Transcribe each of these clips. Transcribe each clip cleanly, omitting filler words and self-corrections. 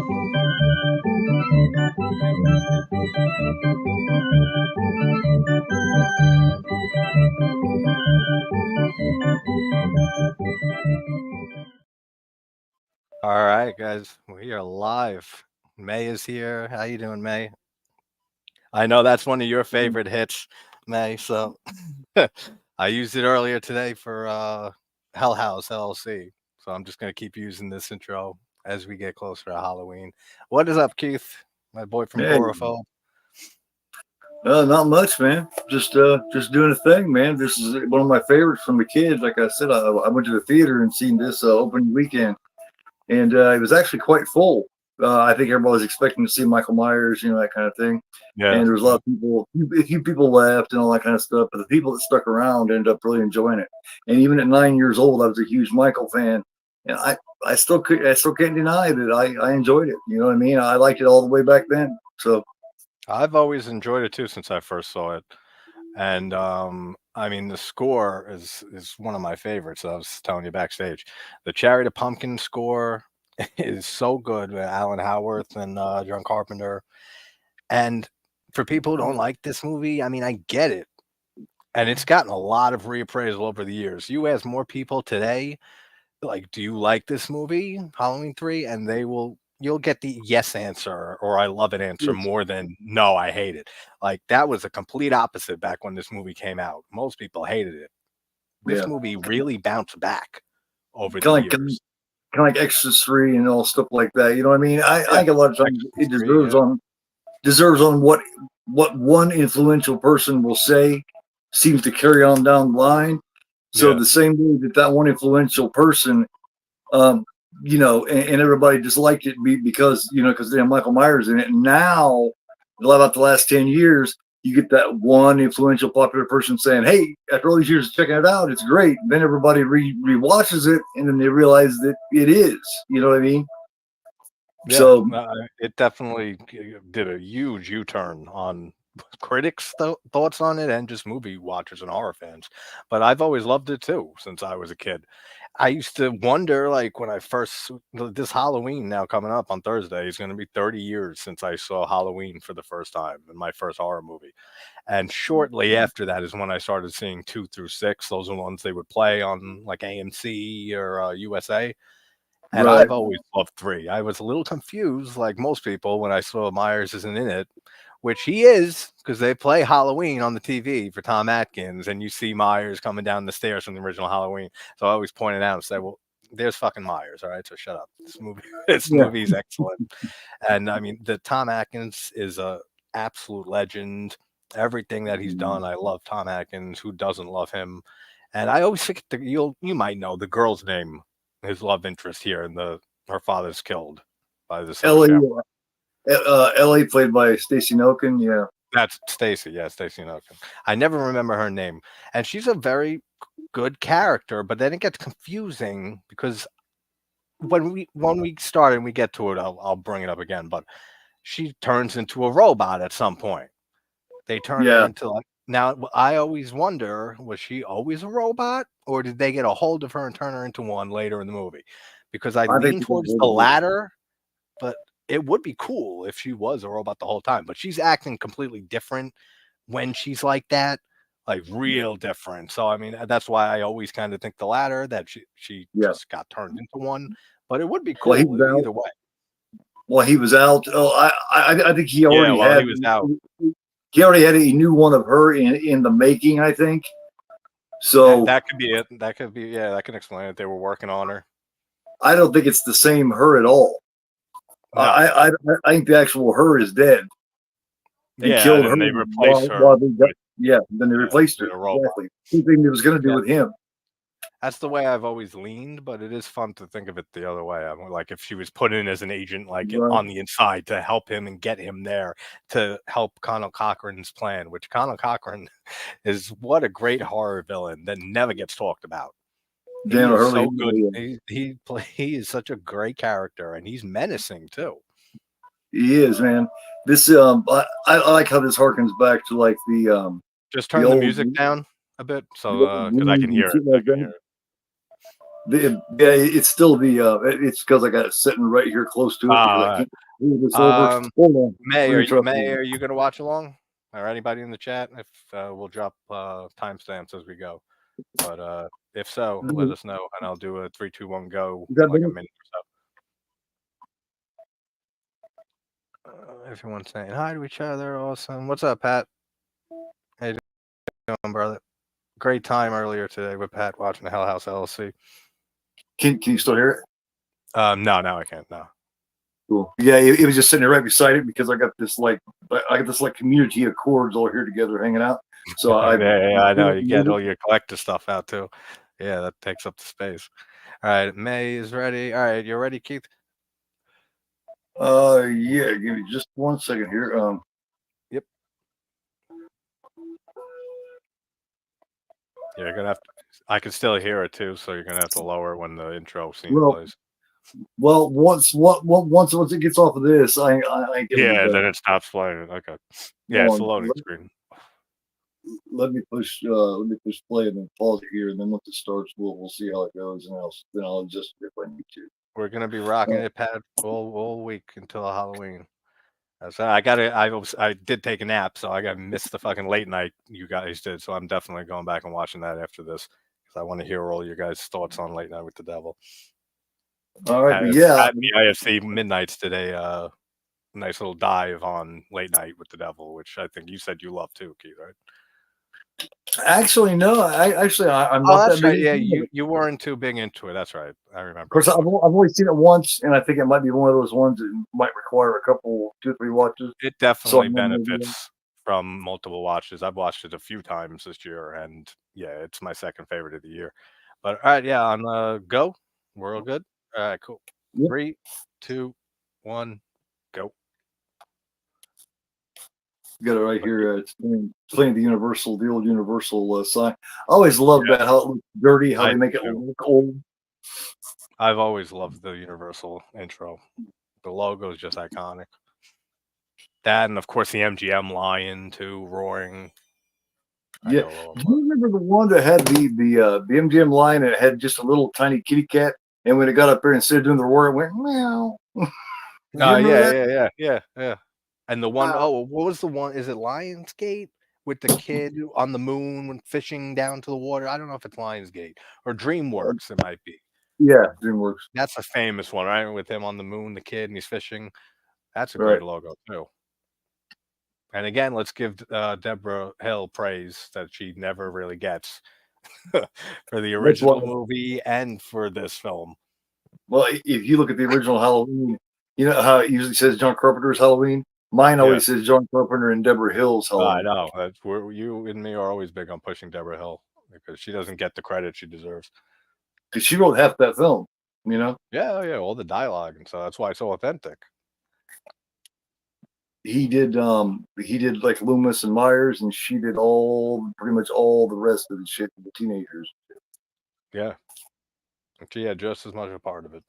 All right, guys, we are live. May is here. How you doing, May? I know that's one of your favorite hits, May. So I used it earlier today for Hell House LLC. So I'm just gonna keep using this intro as we get closer to Halloween. What is up, Keith? My boy from Hey, Agoraphobe. not much, man. Just doing a thing, man. This is one of my favorites from a kid. Like I said, I went to the theater and seen this opening weekend, and it was actually quite full. I think everybody was expecting to see Michael Myers, that kind of thing. Yeah. And there was a lot of people, a few people left and all that kind of stuff. But the people that stuck around ended up really enjoying it. And even at 9 years old, I was a huge Michael fan, and I still can't deny that I enjoyed it. You know what I mean? I liked it all the way back then. So. I've always enjoyed it too since I first saw it. And I mean, the score is one of my favorites. I was telling you backstage. The Chariot of Pumpkin score is so good with Alan Howarth and John Carpenter. And for people who don't like this movie, I mean, I get it. And it's gotten a lot of reappraisal over the years. You ask more people today, like, do you like this movie, Halloween 3? And you'll get the yes answer or I love it answer more than no, I hate it. Like, that was a complete opposite back when this movie came out. Most people hated it. This movie really bounced back over the years. Kind of like Exorcist 3 and all stuff like that. You know what I mean? I think a lot of times it deserves on what one influential person will say seems to carry on down the line. So the same way that one influential person, and everybody disliked it because they have Michael Myers in it. And now, about the last 10 years, you get that one influential popular person saying, "Hey, after all these years of checking it out, it's great." And then everybody rewatches it, and then they realize that it is. You know what I mean? Yeah, so it definitely did a huge U-turn on critics' thoughts on it and just movie watchers and horror fans. But I've always loved it too since I was a kid. I used to wonder, like, when I first this Halloween now coming up on Thursday is going to be 30 years since I saw Halloween for the first time in my first horror movie. And shortly after that is when I started seeing 2 through 6. Those are the ones they would play on like AMC or USA. And Right. I've always loved 3. I was a little confused, like most people, when I saw Myers isn't in it, which he is, because they play Halloween on the TV for Tom Atkins, and you see Myers coming down the stairs from the original Halloween. So I always pointed out and said, well, there's fucking Myers, all right? So shut up. This movie is excellent. And I mean, the Tom Atkins is a absolute legend. Everything that he's done, I love Tom Atkins. Who doesn't love him? And I always think you might know the girl's name, his love interest here, and her father's killed by the Silver Shamrock. Ellie, played by Stacey Noken. Yeah, that's Stacey. Yeah, Stacey Noken. I never remember her name, and she's a very good character. But then it gets confusing because when we start and we get to it, I'll bring it up again. But she turns into a robot at some point. They turn her into like. Now, I always wonder, was she always a robot, or did they get a hold of her and turn her into one later in the movie? Because I lean towards the latter, but it would be cool if she was a robot the whole time. But she's acting completely different when she's like that, like real different. So, I mean, that's why I always kind of think the latter, that she just got turned into one. But it would be cool either way. Well, he was out. Oh, I think he already had. He was out. He already had a new one of her in the making, I think. So that could be it. That could be, that can explain it. They were working on her. I don't think it's the same her at all. No. I think the actual her is dead. They killed her. They replaced her. Then they replaced her. Exactly. Same thing it was going to do with him. That's the way I've always leaned, but it is fun to think of it the other way. I'm like, if she was put in as an agent, like on the inside to help him and get him there to help Conal Cochran's plan, which Conal Cochran is what a great horror villain that never gets talked about. He is so good. He is such a great character, and he's menacing too. He is, man. This I like how this harkens back to like the just turn the music down a bit, so because I can hear it. It's still the. It's because I got it sitting right here close to it because I can't move this over. Hold on. May, are you going to watch along? Or anybody in the chat? If we'll drop timestamps as we go. But if so, let us know, and I'll do a 3, 2, 1, go, like a minute or so. Everyone's saying hi to each other. Awesome. What's up, Pat? How you doing, brother? Great time earlier today with Pat watching the Hell House LLC. Can you still hear it? No, now I can't. No. Cool. Yeah, it was just sitting right beside it because I got this community of chords all here together hanging out. So I know you get all your collector stuff out too. Yeah, that takes up the space. All right, May is ready. All right, you're ready, Keith? Yeah, give me just 1 second here. Yep. Yeah, you're gonna have to. I can still hear it too, so you're gonna have to lower when the intro scene plays. Well, once it gets off of this, I yeah, then it stops playing. Okay. Yeah, it's the loading screen. Let me push play and then pause it here, and then once it starts, we'll see how it goes, and I'll adjust it if I need to. We're gonna be rocking it, Pat, all week until Halloween. So I did take a nap, so I got to miss the fucking late night you guys did. So I'm definitely going back and watching that after this because I want to hear all your guys' thoughts on Late Night with the Devil. All right, but yeah, at the IFC Midnights today, nice little dive on Late Night with the Devil, which I think you said you love too, Keith, right? Actually, no. I'm not that big. Yeah, you weren't too big into it. That's right. I remember. Of course, I've only seen it once, and I think it might be one of those ones that might require a couple, 2 or 3 watches. It definitely benefits from multiple watches. I've watched it a few times this year, and yeah, it's my second favorite of the year. But all right, yeah, on go. We're all good. All right, cool. Yep. 3, 2, 1, go. Got it right here. It's playing the old Universal sign. I always loved that, how it looks dirty, how they make it look old. I've always loved the Universal intro. The logo is just iconic. That, and of course the MGM lion too, roaring. Yeah. Do you remember the one that had the MGM lion and it had just a little tiny kitty cat, and when it got up there, instead of doing the roar, it went meow. Yeah. And the one, what was the one? Is it Lionsgate with the kid on the moon when fishing down to the water? I don't know if it's Lionsgate or DreamWorks. It might be. Yeah, DreamWorks. That's a famous one, right? With him on the moon, the kid, and he's fishing. That's a great logo too. And again, let's give Deborah Hill praise that she never really gets for the original movie and for this film. Well, if you look at the original Halloween, you know how it usually says John Carpenter's Halloween? Mine always says John Carpenter and Deborah Hill's Halloween. I know. You and me are always big on pushing Deborah Hill because she doesn't get the credit she deserves. Because she wrote half that film, you know? Yeah, all the dialogue, and so that's why it's so authentic. He did like Loomis and Myers, and she did pretty much all the rest of the shit for the teenagers. Yeah. She had just as much a part of it.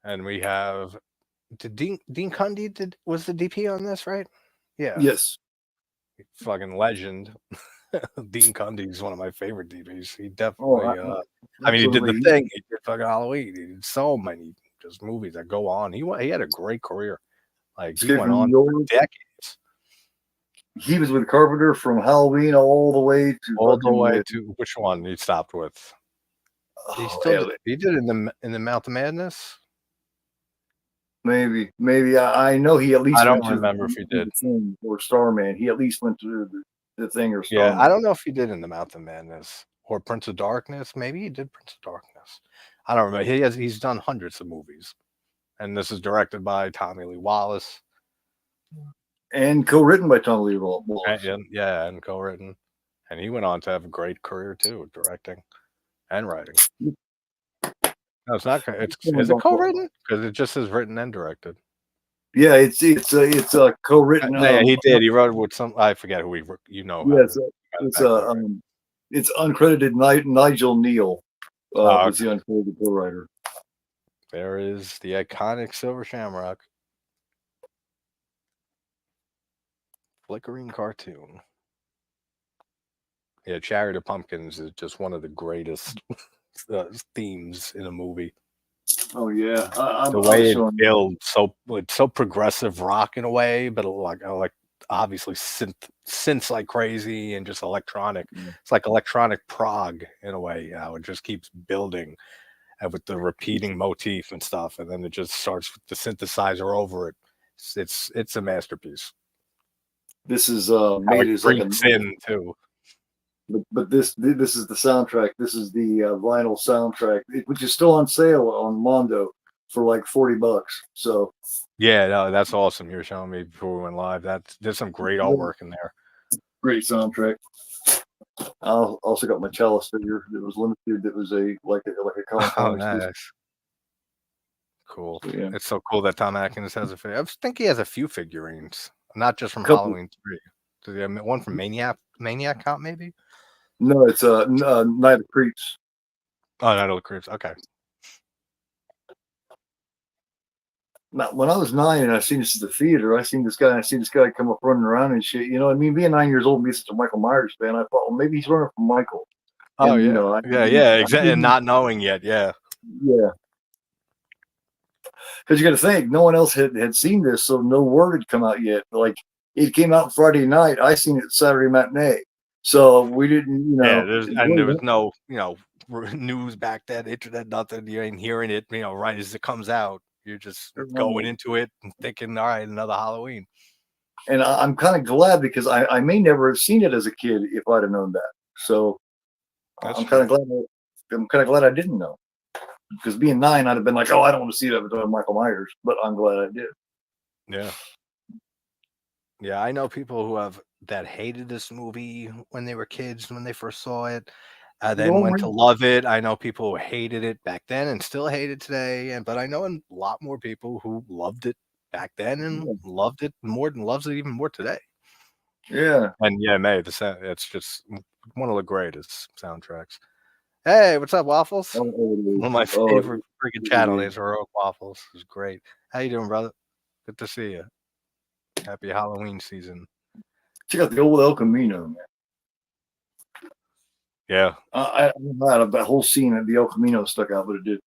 And we have Dean Cundy was the DP on this, right? Yeah. Yes. Fucking legend. Dean Cundy is one of my favorite DPs. He definitely he did the thing. He did fucking Halloween. He did so many just movies that go on. He had a great career. Like he went on for decades. He was with Carpenter from Halloween all the way to which one he stopped with? He did in the Mouth of Madness. Maybe I know he at least. I don't remember if he did or Starman. He at least went to the thing or Starman. Yeah, I don't know if he did in the Mouth of Madness or Prince of Darkness. Maybe he did Prince of Darkness. I don't remember. He's done hundreds of movies, and this is directed by Tommy Lee Wallace and co-written by Tommy Lee Wallace. And co-written, and he went on to have a great career too, directing and writing. No, it's not. Is it co-written? Because it just says written and directed. Yeah, it's co-written. Yeah, he did. He wrote with some. I forget who he. Yes, it's uncredited. Nigel Neal was the uncredited co-writer. There is the iconic Silver Shamrock flickering cartoon. Yeah, Chariot of Pumpkins is just one of the greatest themes in a movie. Oh yeah, The I was way it showing. builds, it's so progressive rock in a way, but like obviously synths like crazy and just electronic. Yeah. It's like electronic prog in a way. It just keeps building and with the repeating motif and stuff, and then it just starts with the synthesizer over it. It's a masterpiece. This is How made it as like a creeps novel, in too. but this is the soundtrack. This is the vinyl soundtrack, which is still on sale on Mondo for like $40. So Yeah, no, that's awesome. You were showing me before we went live. There's some great artwork in there. great soundtrack. I also got my Challis figure that was limited. That was a Comic Oh, Con exclusive. nice. Cool. So, yeah, It's so cool that Tom Atkins has a figure. I think he has a few figurines, not just from couple. Halloween 3. Does he have one from Maniac Cop, maybe? No, it's Night of Creeps. Oh, Night of the Creeps. Okay. Now, when I was 9 and I seen this at the theater, I seen this guy come up running around and shit. You know, I mean, being 9 years old and being such a Michael Myers fan, I thought, well, maybe he's running from Michael. Oh, And you yeah. know, Yeah, exactly. And not knowing yet. Yeah. yeah, because you got to think, no one else had seen this, so no word had come out yet. Like it came out Friday night, I seen it Saturday matinee, so we didn't, Yeah. There was no, news back then, internet, nothing. You ain't hearing it, right as it comes out. You're just going into it and thinking, all right, another Halloween. And I'm kind of glad because I may never have seen it as a kid if I'd have known that. So I'm kind of glad. I'm kind of glad I didn't know, because being 9, I'd have been like, oh, I don't want to see that with Michael Myers. But I'm glad I did. Yeah. Yeah, I know people that hated this movie when they were kids, when they first saw it, then went to love it. I know people who hated it back then and still hate it today, but I know a lot more people who loved it back then and loved it more and loves it even more today. Yeah. And yeah, it's just one of the greatest soundtracks. Hey, what's up, Waffles? One of my favorite freaking channel names are Waffles. It's great. How you doing, brother? Good to see you. Happy Halloween season. Check out the old El Camino, man. Yeah. I that whole scene at the El Camino stuck out, but it did.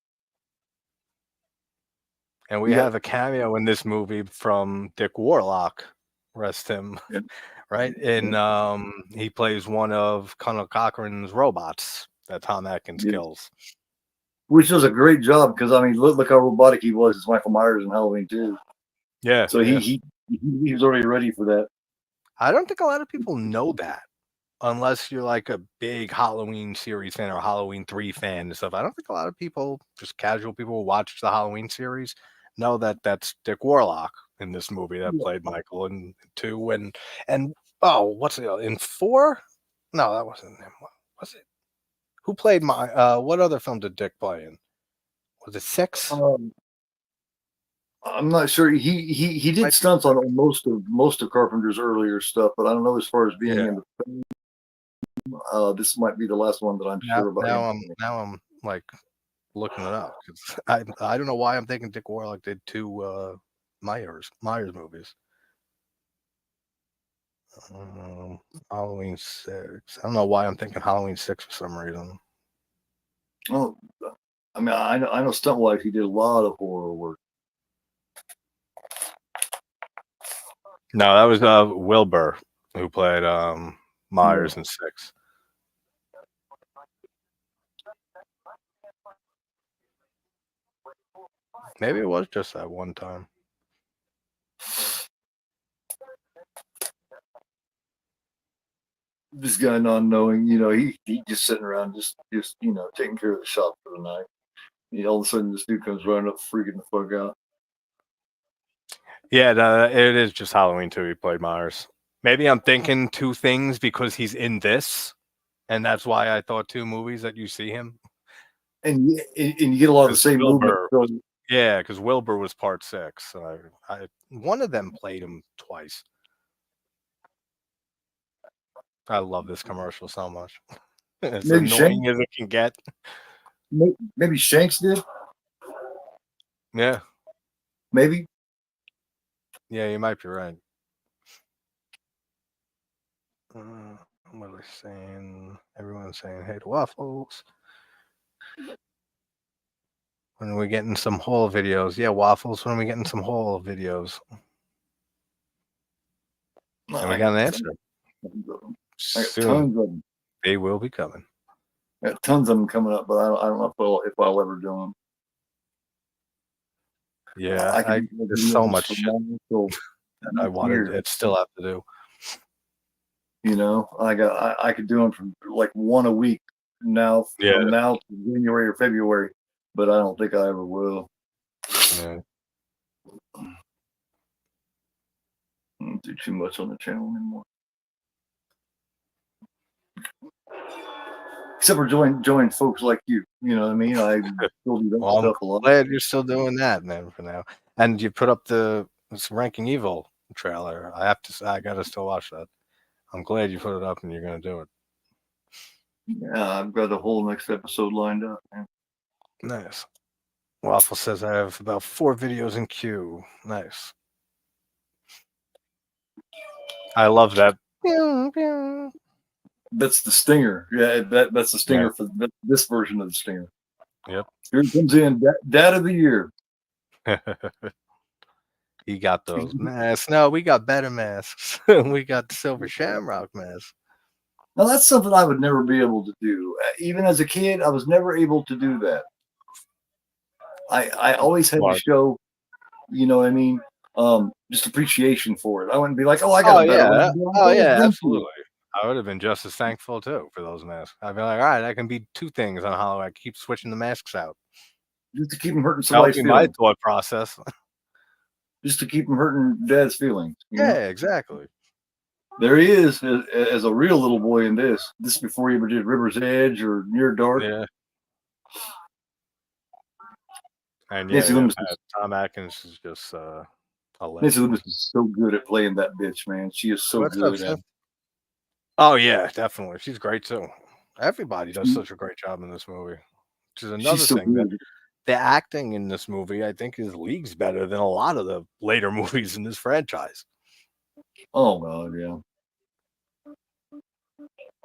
And we have a cameo in this movie from Dick Warlock, rest him, right? And he plays one of Conal Cochran's robots that Tom Atkins kills. Which does a great job because I mean, look how robotic he was as Michael Myers in Halloween 2. Yeah. So he was already ready for that. I don't think a lot of people know that. Unless you're like a big Halloween series fan or Halloween 3 fan and stuff. I don't think a lot of people, just casual people who watch the Halloween series, know that that's Dick Warlock in this movie that played Michael in 2 and what's it in 4? No, that wasn't him. Was it? Who played what other film did Dick play in? Was it 6? I'm not sure. He did stunts on most of Carpenter's earlier stuff, but I don't know as far as being in the film. This might be the last one that I'm sure about. Now I'm like looking it up because I don't know why I'm thinking Dick Warlock did 2 Myers movies. Halloween 6. I don't know why I'm thinking Halloween 6 for some reason. Oh, I mean, I know stunt wise he did a lot of horror work. No, that was Wilbur who played Myers in 6. Maybe it was just that one time. This guy not knowing, he just sitting around just taking care of the shop for the night. All of a sudden this dude comes running up freaking the fuck out. Yeah, no, it is just Halloween 2 he played Myers. Maybe I'm thinking 2 things because he's in this, and that's why I thought 2 movies that you see him. And you get a lot of the same movement. Yeah, because Wilbur was part 6. So one of them played him twice. I love this commercial so much. As annoying as it can get. Maybe Shanks did. Yeah. Maybe. Yeah, you might be right. What are they saying? Everyone's saying, hey to Waffles. When are we getting some haul videos? Yeah, Waffles, when are we getting some haul videos? And we got an answer. I got Soon. tons of them. They will be coming. I got tons of them coming up, but I don't know if I'll ever do them. Yeah, there's so much shit that I wanted to still have to do. You know, I could do them from like one a week now from now to January or February, but I don't think I ever will. Yeah. I don't do too much on the channel anymore. Except for join folks like you. You know what I mean? I still do that stuff a lot. I'm glad you're still doing that, man, for now. And you put up this Ranking Evil trailer. I gotta still watch that. I'm glad you put it up and you're gonna do it. Yeah, I've got the whole next episode lined up, man. Nice. Waffle says I have about 4 videos in queue. Nice. I love that. That's the stinger. Yeah, that's the stinger for this version of the stinger. Yep. Here it comes in. Dad of the year. He got those masks. No, we got better masks. We got the Silver Shamrock mask. Now that's something I would never be able to do. Even as a kid, I was never able to do that. I always had to show, you know what I mean, just appreciation for it. I wouldn't be like, oh, I got a better one. Oh yeah, absolutely. I would have been just as thankful too for those masks. I'd be like, all right, I can be 2 things on Halloween. I keep switching the masks out. Just to keep them hurting somebody's feelings. That would be my thought process. Just to keep them hurting Dad's feelings. Yeah, exactly. There he is as a real little boy in this. This is before he ever did River's Edge or Near Dark. Yeah. And Tom Atkins is just a Nancy Loomis is so good at playing that bitch, man. She is so good at it. Oh yeah, definitely. She's great too. Everybody does such a great job in this movie. Which is another thing that the acting in this movie, I think, is leagues better than a lot of the later movies in this franchise. Oh God, yeah.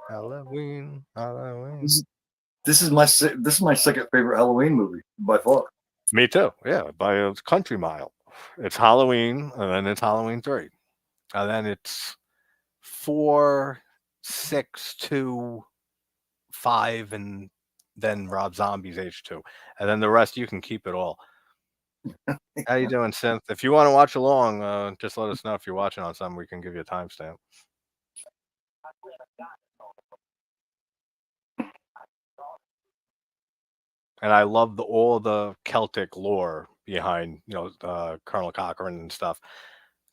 Halloween. This is my second favorite Halloween movie by far. Me too. Yeah, by a country mile. It's Halloween, and then it's Halloween 3, and then it's 4, 6, 2, 5, and then Rob Zombie's H2, and then the rest you can keep it all. How you doing, Synth? If you want to watch along, just let us know if you're watching on something. We can give you a timestamp. And I love all the Celtic lore behind, Colonel Cochran and stuff.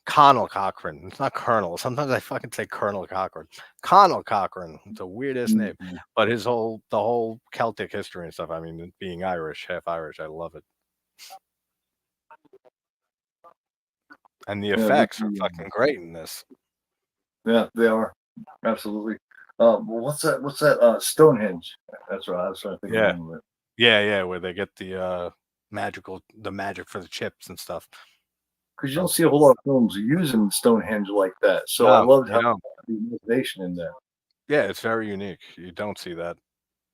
Conal Cochran. It's not Colonel. Sometimes I fucking say Colonel Cochran. Conal Cochran. It's the weirdest name. But the whole Celtic history and stuff. I mean, being Irish, half Irish, I love it. And the effects are fucking great in this. Yeah, they are. Absolutely. What's that? Stonehenge. That's right. I was trying to think of the name of it. Yeah, where they get the magic for the chips and stuff. Because you don't see a whole lot of films using Stonehenge like that. So I loved how the imagination in there. Yeah, it's very unique. You don't see that.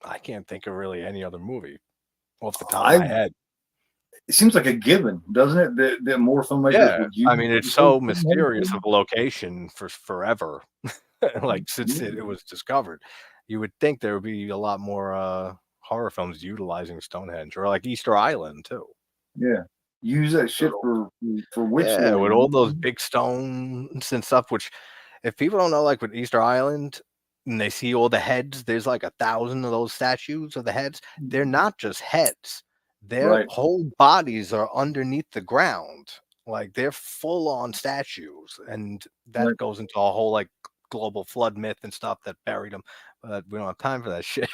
I can't think of really any other movie off the top of my head. It seems like a given, doesn't it? That more filmmakers would use. I mean, it's so mysterious of a location for forever. Like since it was discovered, you would think there would be a lot more horror films utilizing Stonehenge, or like Easter Island too. Yeah, use that shit for witch. Yeah, with all those big stones and stuff. Which, if people don't know, like with Easter Island, and they see all the heads, there's like 1,000 of those statues of the heads. They're not just heads; their whole bodies are underneath the ground. Like they're full on statues, and that goes into a whole like global flood myth and stuff that buried them. But we don't have time for that shit.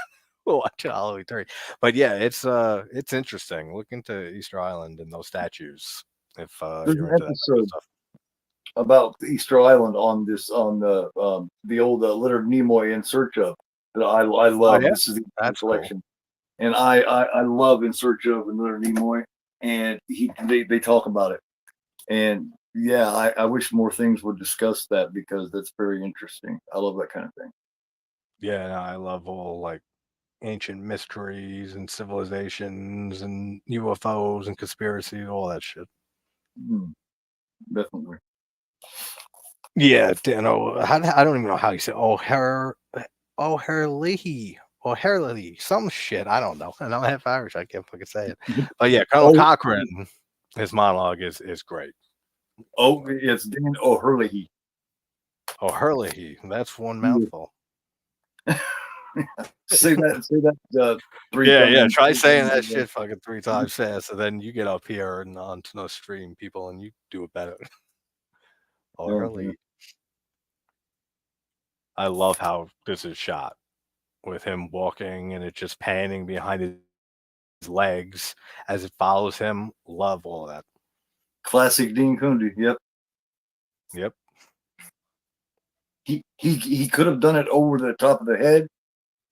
We'll watch it Halloween 3. But yeah, it's interesting. Look into Easter Island and those statues if you're into that kind of stuff. About Easter Island on the old Leonard Nimoy In Search Of that I love. This is the collection, cool. And I love In Search Of and Leonard Nimoy, and they talk about it, and yeah, I wish more things would discuss that because that's very interesting. I love that kind of thing. Yeah, no, I love all like ancient mysteries and civilizations and UFOs and conspiracy, all that shit. Definitely. Yeah, Dan, I don't even know how you say O'Herlihy, some shit. I don't know. And I'm half Irish. I can't fucking say it. But yeah, Conal Oh, Cochran, his monologue is great. it's Dan O'Herlihy. O'Herlihy, that's one Yeah. mouthful. Say that 3 Yeah, yeah. times. Try saying that shit fucking 3 times fast, and then you get up here and onto the stream, people, and you do it better. Okay. O'Herlihy. I love how this is shot with him walking and it just panning behind his legs as it follows him. Love all of that. Classic Dean Kundey. Yep. Yep. He could have done it over the top of the head,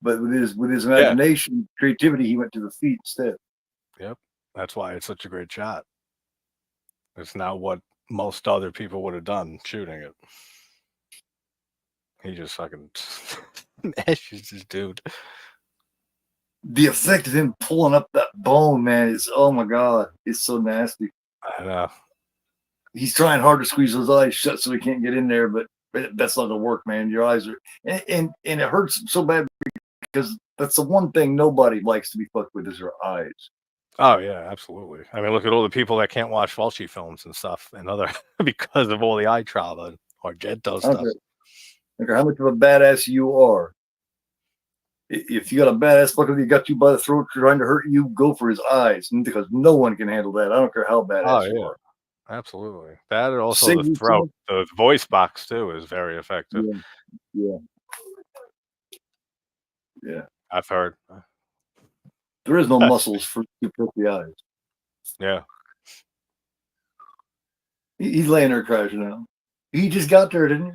but with his imagination, creativity, he went to the feet instead. Yep. That's why it's such a great shot. It's not what most other people would have done shooting it. He just fucking meshes this dude. The effect of him pulling up that bone, man, is, oh my god, it's so nasty. I know. He's trying hard to squeeze those eyes shut so he can't get in there, but that's not gonna work, man. Your eyes are, and it hurts so bad because that's the one thing nobody likes to be fucked with is their eyes. Oh yeah, absolutely. I mean, look at all the people that can't watch Fulci films and stuff, and other because of all the eye trauma or Argento stuff. Okay, how much of a badass you are. If you got a badass fucker that got you by the throat trying to hurt you, go for his eyes because no one can handle that. I don't care how badass you are. Absolutely. That and also Save the throat. yourself. The voice box too is very effective. Yeah. Yeah. I've heard. There is no muscles for to put the eyes. Yeah. He's laying there crashing out. He just got there, didn't he?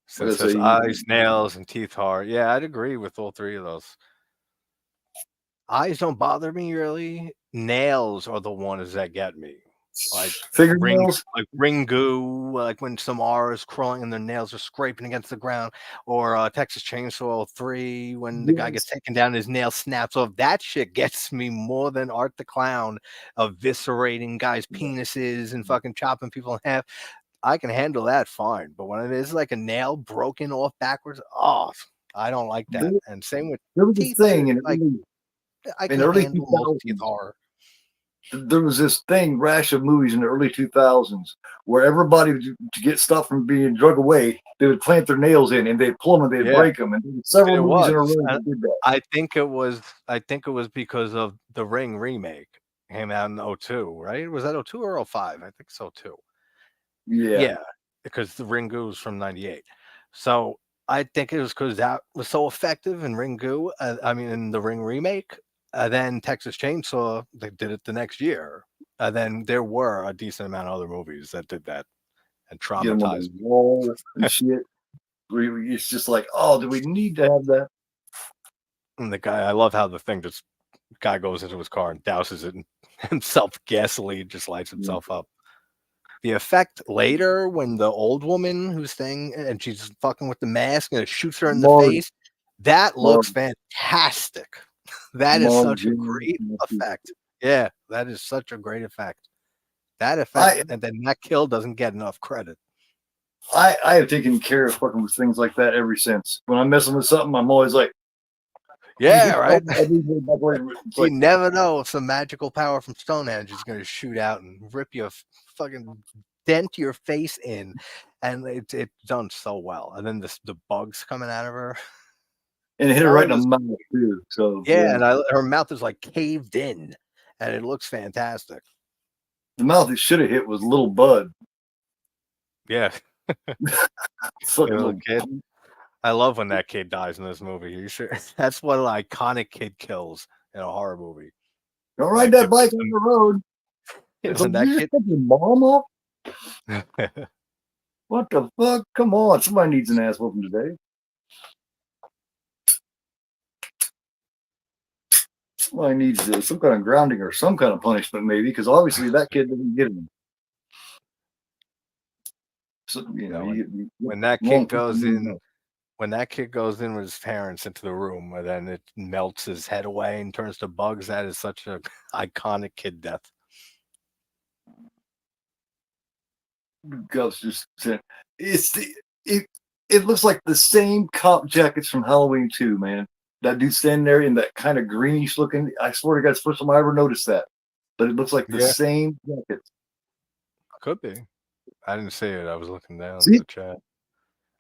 So it says eyes, nails, and teeth hard. Yeah, I'd agree with all three of those. Eyes don't bother me really. Nails are the ones that get me. Like fingernails, Ringu, like when Samara is crawling and their nails are scraping against the ground, or Texas Chainsaw 3 when the guy gets taken down, his nail snaps off. That shit gets me more than Art the Clown, eviscerating guys' penises and fucking chopping people in half. I can handle that fine, but when it is like a nail broken off backwards, oh, I don't like that. And same with teeth. I can handle most teeth horror. There was this rash of movies in the early 2000s where everybody to get stuff from being drug away, they would plant their nails in and they'd pull them and they'd break them. And several movies in a row that did that. I think it was because of the Ring remake. Came out in 2002, right? Was that 2002 or 2005? I think so too. Yeah, because the Ringu was from 98. So I think it was because that was so effective in Ringu. In the Ring remake. Then Texas Chainsaw, they did it the next year. Then there were a decent amount of other movies that did that and traumatized wall and shit. It's just like, oh, do we need to have that? And the guy, I love how the guy goes into his car and douses it himself gasoline, just lights himself up. The effect later when the old woman who's thing and she's fucking with the mask and it shoots her in the face, that looks fantastic. That is such a great effect. Yeah, that is such a great effect. That effect and then that kill doesn't get enough credit. I have taken care of fucking with things like that ever since. When I'm messing with something, I'm always like, yeah, right. You never know if some magical power from Stonehenge is going to shoot out and rip your fucking dent your face in, and it's done so well. And then the bugs coming out of her, and it hit her right in the mouth too. So yeah, and her mouth is like caved in, and it looks fantastic. The mouth it should have hit was little Bud. Yeah, little kid. I love when that kid dies in this movie. You sure? That's what an iconic kid kills in a horror movie. Don't ride that bike on the road. It's like, you just took your mom off? What the fuck? Come on. Somebody needs an ass whooping today. Somebody needs some kind of grounding or some kind of punishment, maybe, because obviously that kid didn't get him. So, when that kid goes in when that kid goes in with his parents into the room, and then it melts his head away and turns to bugs, that is such a iconic kid death. Gus just said, it looks like the same cop jackets from Halloween 2, man. That dude standing there in that kind of greenish looking. I swear to God, it's the first time I ever noticed that. But it looks like the same jacket. Could be. I didn't see it. I was looking down See? the chat.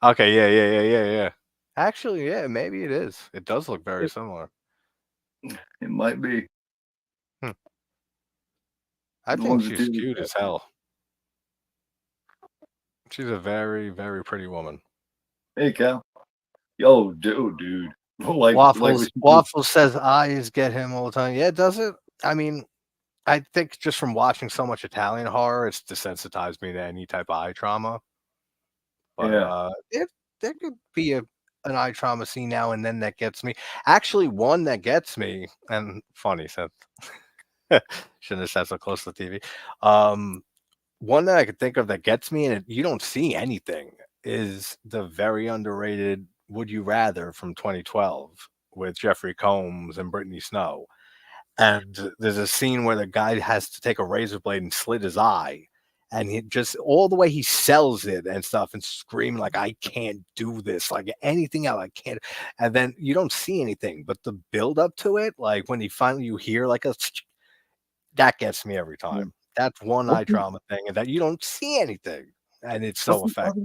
Okay, yeah. Actually, yeah, maybe it is. It does look very similar. It might be. I think she's cute as hell. She's a very, very pretty woman. Hey, Cal. Yo, dude. Waffles says eyes get him all the time. Yeah, does it? I mean, I think just from watching so much Italian horror, it's desensitized me to any type of eye trauma. But there could be an eye trauma scene now and then that gets me. Actually, one that gets me, and funny, Seth. Shouldn't have sat so close to the TV. One that I could think of that gets me, and you don't see anything, is the very underrated Would You Rather from 2012 with Jeffrey Combs and Brittany Snow. And there's a scene where the guy has to take a razor blade and slit his eye. And he just, all the way he sells it and stuff and screaming like, I can't do this, like anything else, I can't. And then you don't see anything, but the build up to it, like when you hear like that gets me every time. That's one eye trauma thing, and that you don't see anything, and it's so effective.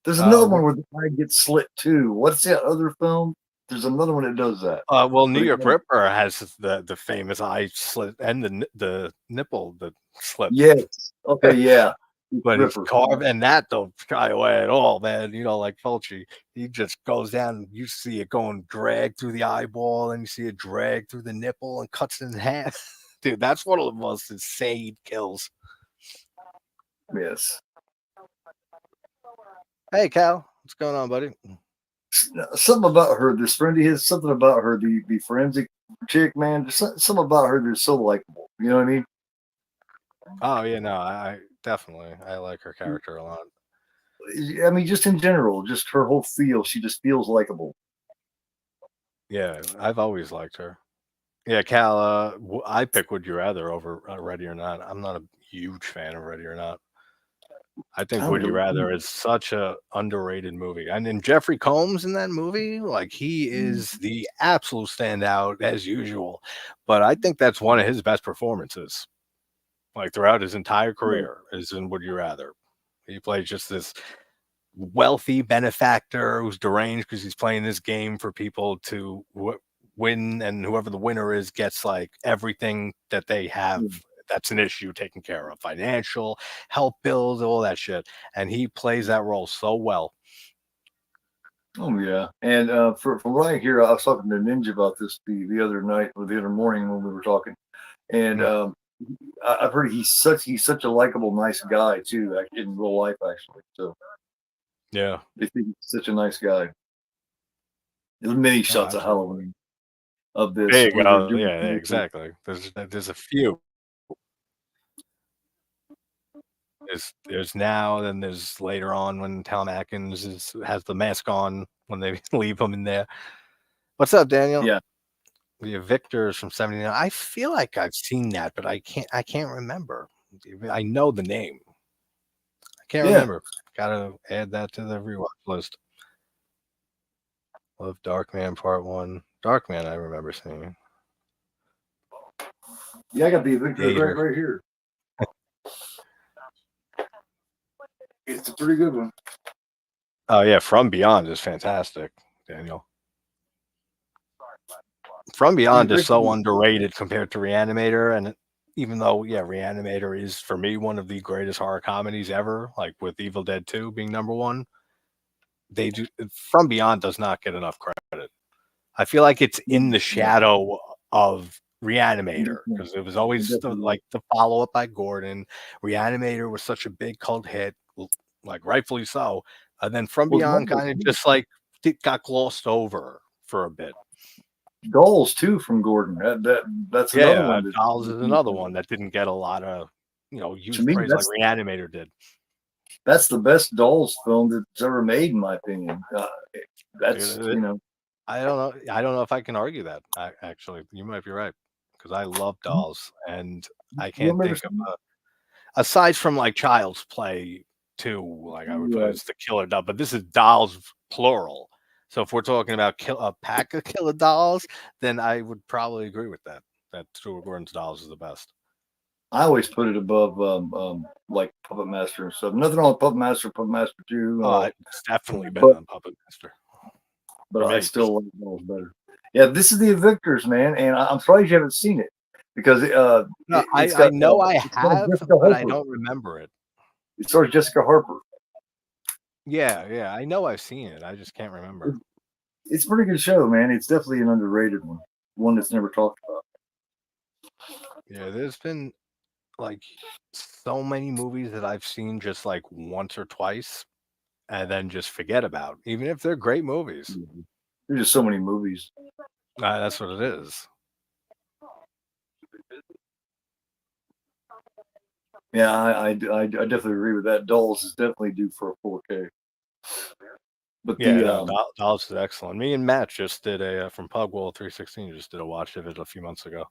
There's another one where the eye gets slit too. What's that other film? There's another one that does that. Well, New York Ripper has the famous eye slit and the nipple that slips. Yes. Okay. Yeah. But he's carved, and that don't shy away at all, man. You know, like Fulci, he just goes down. And you see it going drag through the eyeball, and you see it drag through the nipple and cuts it in half. Dude, that's one of the most insane kills. Yes. Hey, Cal, what's going on, buddy? Something about her. This friend of his, something about her, the forensic chick, man. There's something about her that's so likable. You know what I mean? Oh yeah, no, I definitely I like her character a lot. I mean, just in general, just her whole feel. She just feels likable. Yeah, I've always liked her. Yeah, Cal, I pick Would You Rather over Ready or Not. I'm not a huge fan of Ready or Not. I think Would You Rather is such a underrated movie. And then Jeffrey Combs in that movie, like he is the absolute standout as usual. But I think that's one of his best performances. Like throughout his entire career is in Would You Rather. He plays just this wealthy benefactor who's deranged because he's playing this game for people to win, and whoever the winner is gets like everything that they have that's an issue taken care of, financial, health bills, all that shit. And he plays that role so well. Oh yeah, and from what I hear, I was talking to Ninja about this the other night or the other morning when we were talking, and I've heard he's such a likable, nice guy too, in real life actually. So yeah, they think he's such a nice guy. There's many shots of Halloween of this. There you go. Yeah, exactly. There's a few. There's now, then there's later on when Tom Atkins has the mask on when they leave him in there. What's up, Daniel? Yeah. We have Victor's from 79. I feel like I've seen that, but I can't remember. I know the name. I can't remember. Gotta add that to the rewatch list. Love Darkman Part 1. Darkman I remember seeing. Yeah, I got the Victor right here. It's a pretty good one. Oh yeah, From Beyond is fantastic, Daniel. From Beyond is so underrated compared to Reanimator, and even though Reanimator is for me one of the greatest horror comedies ever, like with Evil Dead 2 being number one, From Beyond does not get enough credit. I feel like it's in the shadow of Reanimator because it was always like the follow-up by Gordon. Reanimator was such a big cult hit, like rightfully so, and then From Beyond kind of just like it got glossed over for a bit. Dolls too from Gordon. That's another one. Dolls is another one that didn't get a lot of huge praise like Reanimator did. That's the best Dolls film that's ever made, in my opinion. That's Dude, I don't know. I don't know if I can argue that. Actually, you might be right because I love Dolls, and I You can't remember? think of aside from like Child's Play too. Like I would put Yeah, it's the Killer Doll, but this is Dolls plural. So if we're talking about a pack of Killer Dolls, then I would probably agree with that. That Stuart Gordon's Dolls is the best. I always put it above like Puppet Master and stuff. Nothing wrong with Puppet Master, Puppet Master 2, It's definitely better but than Puppet Master but for I me. still like Dolls better. Yeah, this is the Evictors, man, and I'm surprised you haven't seen it because No, it's I got know I it's got have, Jessica but I Harper. don't remember it. It stars Jessica Harper. Yeah, I know I've seen it. I just can't remember. It's a pretty good show, man. It's definitely an underrated one that's never talked about. Yeah, there's been like so many movies that I've seen just like once or twice and then just forget about, even if they're great movies. There's just so many movies. That's what it is. Yeah, I definitely agree with that. Dolls is definitely due for a 4K. But Yeah, the no, Dallas is excellent. Me and Matt just did a from Pugwall 316. Just did a watch of it a few months ago.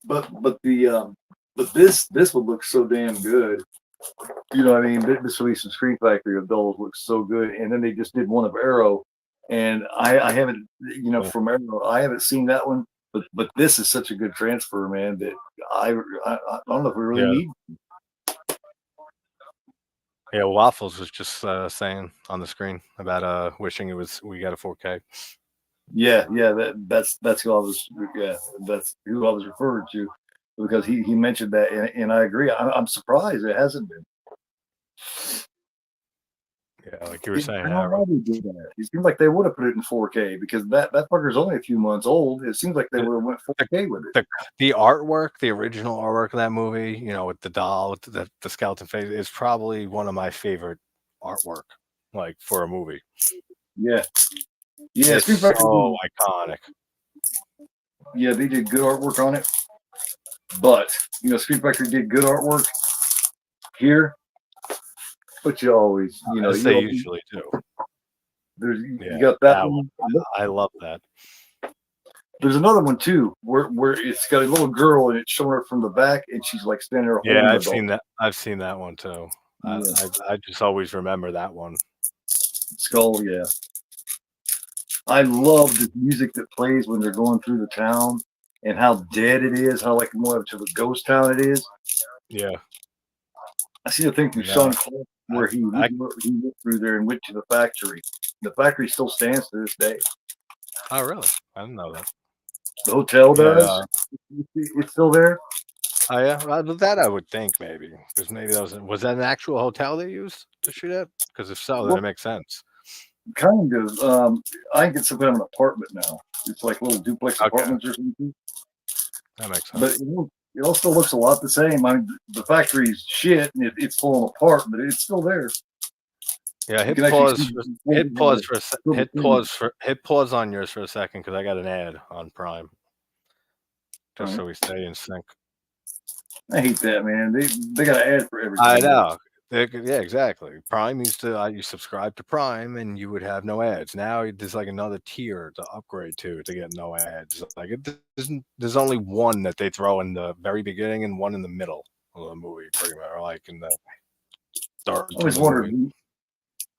but this would look so damn good. You know what I mean? This release of Screen Factory of Dolls looks so good, and then they just did one of Arrow, and I haven't from Arrow I haven't seen that one, but this is such a good transfer, man, that I don't know if we really need. Yeah, Waffles was just saying on the screen about wishing we got a 4K. Yeah, that's who I was. Yeah, that's who I was referring to because he mentioned that, and I agree. I'm surprised it hasn't been. Yeah, like you were saying, I don't know why they did that. It seems like they would have put it in 4K because that fucker's only a few months old. It seems like they would have went 4K with it. The artwork, the original artwork of that movie, with the doll, with the skeleton face, is probably one of my favorite artwork, like for a movie. Yeah, it's so iconic. Yeah, they did good artwork on it, but Screen Factory did good artwork here, but you always, as they usually do. You got that one. I love that. There's another one too, where it's got a little girl and it's showing her from the back, and she's like standing there. Yeah, I've seen that. I've seen that one too. Yeah. I just always remember that one. Skull, yeah. I love the music that plays when they're going through the town, and how dead it is, how like more of a ghost town it is. Yeah. I see the thing from Sean Clark where he went through there and went to the factory. The factory still stands to this day. Oh, really? I didn't know that. The hotel does. It's still there. Oh yeah, that I would think maybe because maybe that was that an actual hotel they used to shoot at? Because if so, then it makes sense. Kind of. I think it's some kind of an apartment now. It's like little duplex apartments or something. That makes sense. But it all still looks a lot the same. I mean, the factory's shit and it's falling apart, but it's still there. Yeah, hit pause on yours for a second because I got an ad on Prime. Just so we stay in sync. I hate that, man. They got an ad for everything. I know. Yeah, exactly. Prime you subscribe to Prime and you would have no ads. Now there's like another tier to upgrade to get no ads. Like there's only one that they throw in the very beginning and one in the middle of the movie, pretty much, or like in the start. I always wondered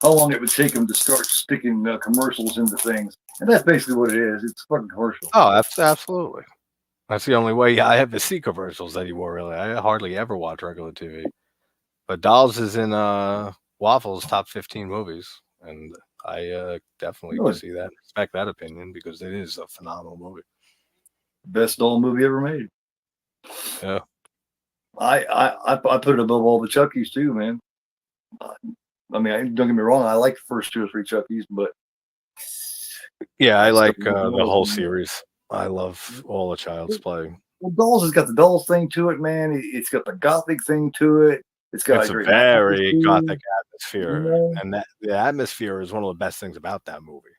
how long it would take them to start sticking commercials into things, and that's basically what it is. It's fucking commercial. Oh, absolutely. That's the only way I have to see commercials anymore. Really, I hardly ever watch regular TV. But Dolls is in Waffles' top 15 movies, and I definitely see that, respect that opinion because it is a phenomenal movie. Best doll movie ever made. Yeah, I put it above all the Chuckies too, man. I mean, don't get me wrong, I like the first 2 or 3 Chuckies, but yeah, I like the whole series. I love all the Child's Play. Well, Dolls has got the Dolls thing to it, man. It's got the gothic thing to it. It's got a very gothic atmosphere, and that the atmosphere is one of the best things about that movie.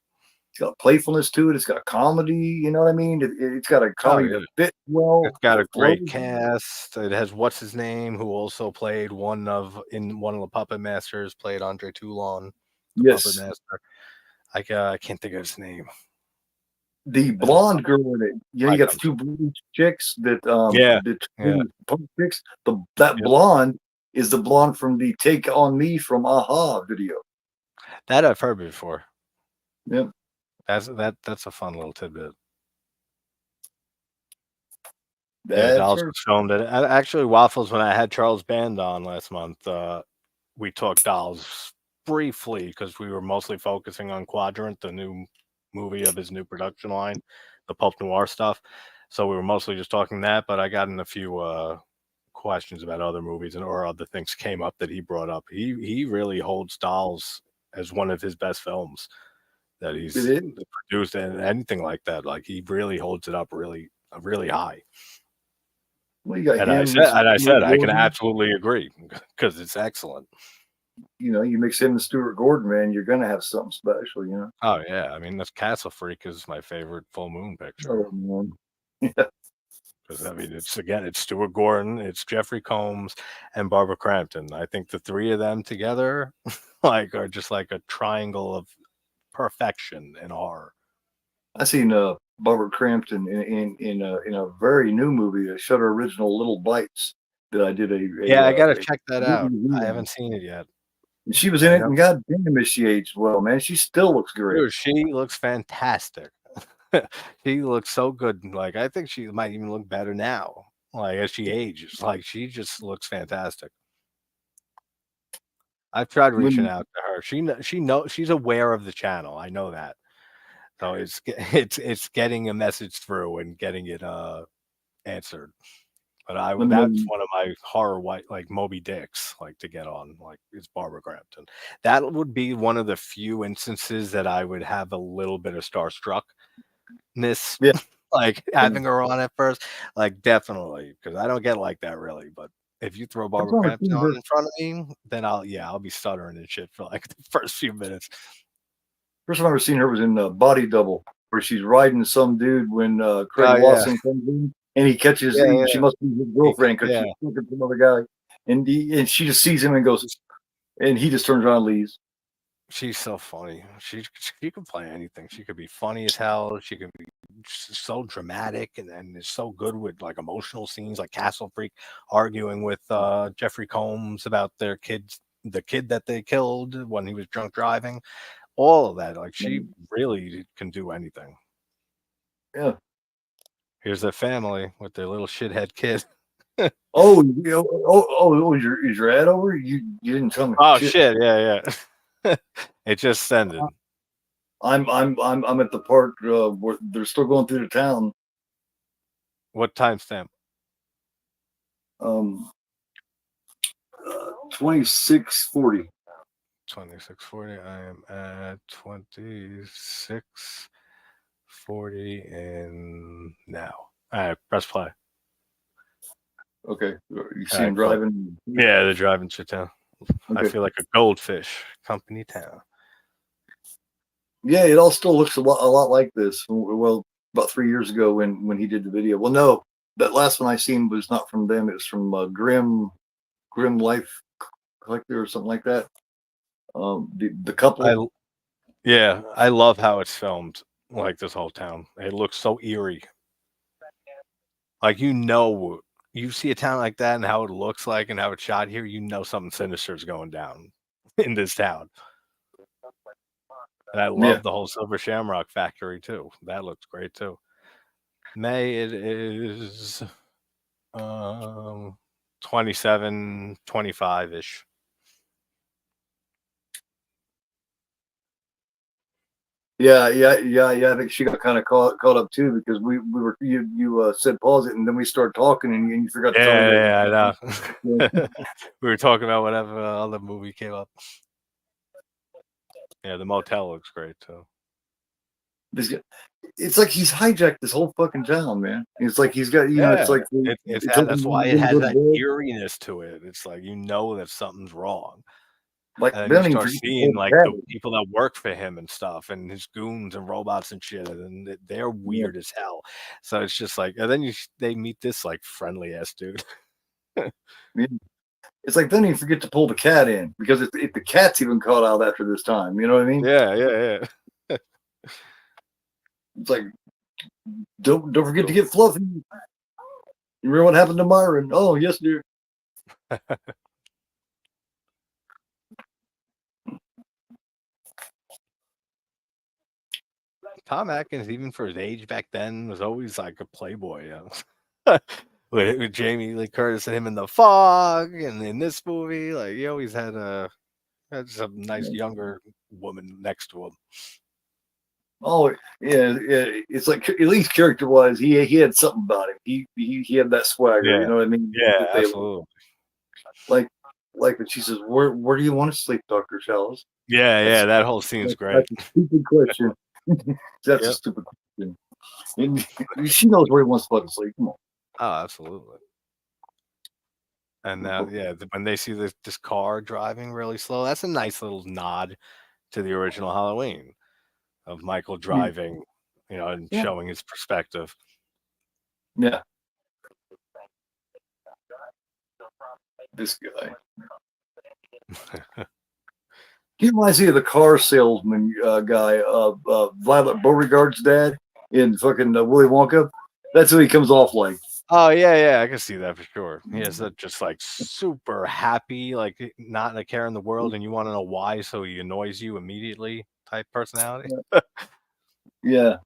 It's got playfulness to it. It's got comedy. You know what I mean? It's got a comedy that fits well. It's got a great cast. It has what's his name, who also played one of the Puppet Masters, played Andre Toulon, the Puppet Master. I can't think of his name. The blonde girl in it. Yeah, you got the two blue chicks that chicks. That blonde is the blonde from the Take on Me from Aha video. That I've heard before. Yep. That's a fun little tidbit. That's Dolls was filmed it. Actually, Waffles, when I had Charles Band on last month, we talked Dolls briefly because we were mostly focusing on Quadrant, the new movie of his new production line, the pulp noir stuff. So we were mostly just talking that, but I got in a few questions about other movies or other things came up that he brought up. He really holds Dolls as one of his best films that he's produced, and anything like that. Like, he really holds it up really high. Well, you got and I said I can absolutely agree because it's excellent. You know, you mix him and Stuart Gordon, man, you're gonna have something special. You know. Oh yeah, I mean, this Castle Freak is my favorite full moon picture. Oh, yeah. Because I mean, it's Stuart Gordon, it's Jeffrey Combs, and Barbara Crampton. I think the three of them together, are just like a triangle of perfection in horror. I seen Barbara Crampton in a very new movie, a Shutter original, Little Bites, that I did I gotta check that out. I haven't seen it yet. And she was in it, and god damn, is she aged well, man. She still looks great. Dude, she looks fantastic. She looks so good. Like, I think she might even look better now. Like, as she ages, like, she just looks fantastic. I've tried reaching out to her. She knows, she's aware of the channel. I know that. So it's getting a message through and getting it answered. But that's one of my horror like Moby Dicks, like, to get on, like, it's Barbara Crampton. That would be one of the few instances that I would have a little bit of starstruckness, like having her on at first, like, definitely, because I don't get like that really. But if you throw Barbara Crampton on in front of me, then I'll be stuttering and shit for like the first few minutes. First time I ever seen her was in Body Double, where she's riding some dude when Craig Watson comes in, and he catches. She must be his girlfriend because she's looking for another guy, and she just sees him and goes, and he just turns around and leaves. She's so funny. She could play anything. She could be funny as hell. She could be so dramatic, and is so good with like emotional scenes, like Castle Freak arguing with Jeffrey Combs about the kid that they killed when he was drunk driving. All of that, like, she really can do anything. Yeah. Here's their family with their little shithead kid. Is your ad over? You didn't tell me. Oh shit! Yeah. It just ended. I'm at the part where they're still going through the town. What timestamp? 26:40. 26:40. I am at 26:40 and now. All right, press play. Okay, you see him driving? Yeah, they're driving to town. Okay. I feel like a goldfish company town. Yeah, it all still looks a lot like this. Well, about 3 years ago when he did the video. Well, no, that last one I seen was not from them. It was from Grim Life Collector or something like that. The couple. I love how it's filmed. Like, this whole town, it looks so eerie. Like, you see a town like that and how it looks like and how it's shot here, something sinister is going down in this town. And I love the whole Silver Shamrock factory too. That looks great too. May, it is 27, 25-ish. Yeah. I think she got kind of caught up too, because we were you said pause it, and then we started talking, and you forgot to tell me. Yeah, I know. We were talking about whatever other movie came up. Yeah, the motel looks great too. It's like he's hijacked this whole fucking town, man. It's like he's got, it's like that's why it has that eeriness to it. It's like, that something's wrong. Like And then you then he start forget to pull seeing like the cat the in. people that work for him and stuff, and his goons and robots and shit, and they're Yeah. weird as hell. So it's just like, and then they meet this like friendly ass dude. Yeah. It's like then you forget to pull the cat in because if the cat's even caught out after this time, you know what I mean? Yeah. It's like don't forget to get fluffy. You remember what happened to Myron? Oh yes, dear. Tom Atkins, even for his age back then, was always like a playboy. You know? with Jamie Lee Curtis and him in The Fog, and in this movie, like he always had some nice younger woman next to him. Oh yeah. It's like at least character wise, he had something about him. He had that swagger. You know what I mean? Yeah, They, absolutely. like when she says, "Where do you want to sleep, Doctor Challis?" Yeah, that whole scene's great. That's a stupid question. That's a stupid question. And she knows where he wants to fucking sleep. Come on. Oh, absolutely. And now, when they see this car driving really slow, that's a nice little nod to the original Halloween of Michael driving, and showing his perspective. Yeah. This guy. He reminds me of the car salesman guy, Violet Beauregard's dad in fucking Willy Wonka. That's who he comes off like. Oh yeah, I can see that for sure. He has that just like super happy, like not a care in the world, and you want to know why, so he annoys you immediately type personality. Yeah.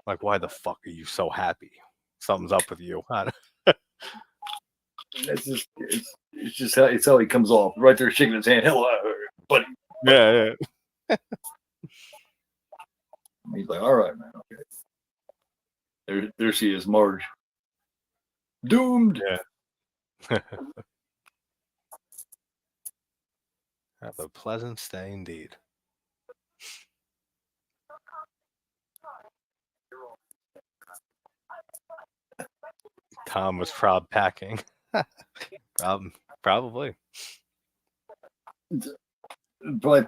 Like, why the fuck are you so happy? Something's up with you. It's just how he comes off. Right there shaking his hand. Hello, buddy. Yeah. He's like, all right, man. Okay. There she is, Marge. Doomed. Yeah. Have a pleasant stay indeed. Tom was packing. Probably. Probably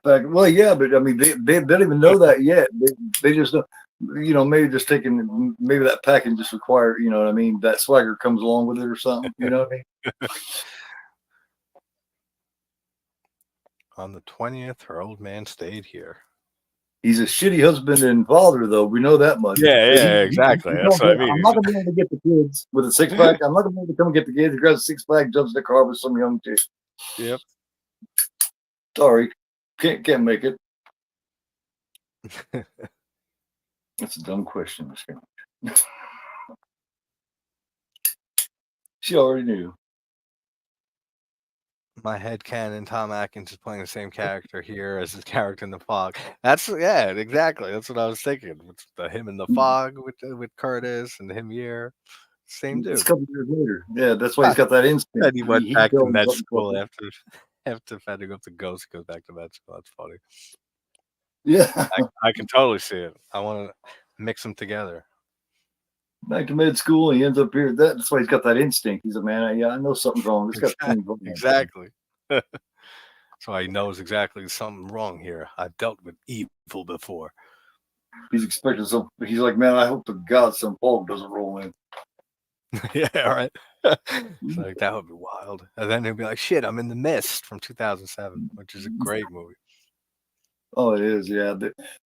back. Well, yeah, but I mean, they don't even know that yet. They just know, maybe just taking, maybe that packing just require, you know what I mean? That swagger comes along with it or something, you know what I mean? On the 20th, her old man stayed here. He's a shitty husband and father, though. We know that much. Yeah, exactly. That's what I mean. I'm not going to be able to get the kids with a six pack. I'm not going to be able to come and get the kids. He grabs a six pack, jumps in the car with some young chick. Yep. Sorry, can't make it. That's a dumb question. She already knew. My headcanon, Tom Atkins is playing the same character here as his character in The Fog. Exactly. That's what I was thinking. With him in The Fog with Curtis and him here. Same dude. It's a couple years later. Yeah, that's why he's got that instinct. And he went back to med school after fending up the ghost. He goes back to med school. That's funny. Yeah. I can totally see it. I want to mix them together. Back to med school, and he ends up here. That's why he's got that instinct. He's a man. I know something's wrong. Exactly. So he knows exactly something wrong here. I've dealt with evil before. He's expecting some. He's like, man, I hope to God some fog doesn't roll in. Yeah, right. It's like that would be wild. And then he'll be like, "Shit, I'm in The Mist" from 2007, which is a great movie. Oh, it is. Yeah,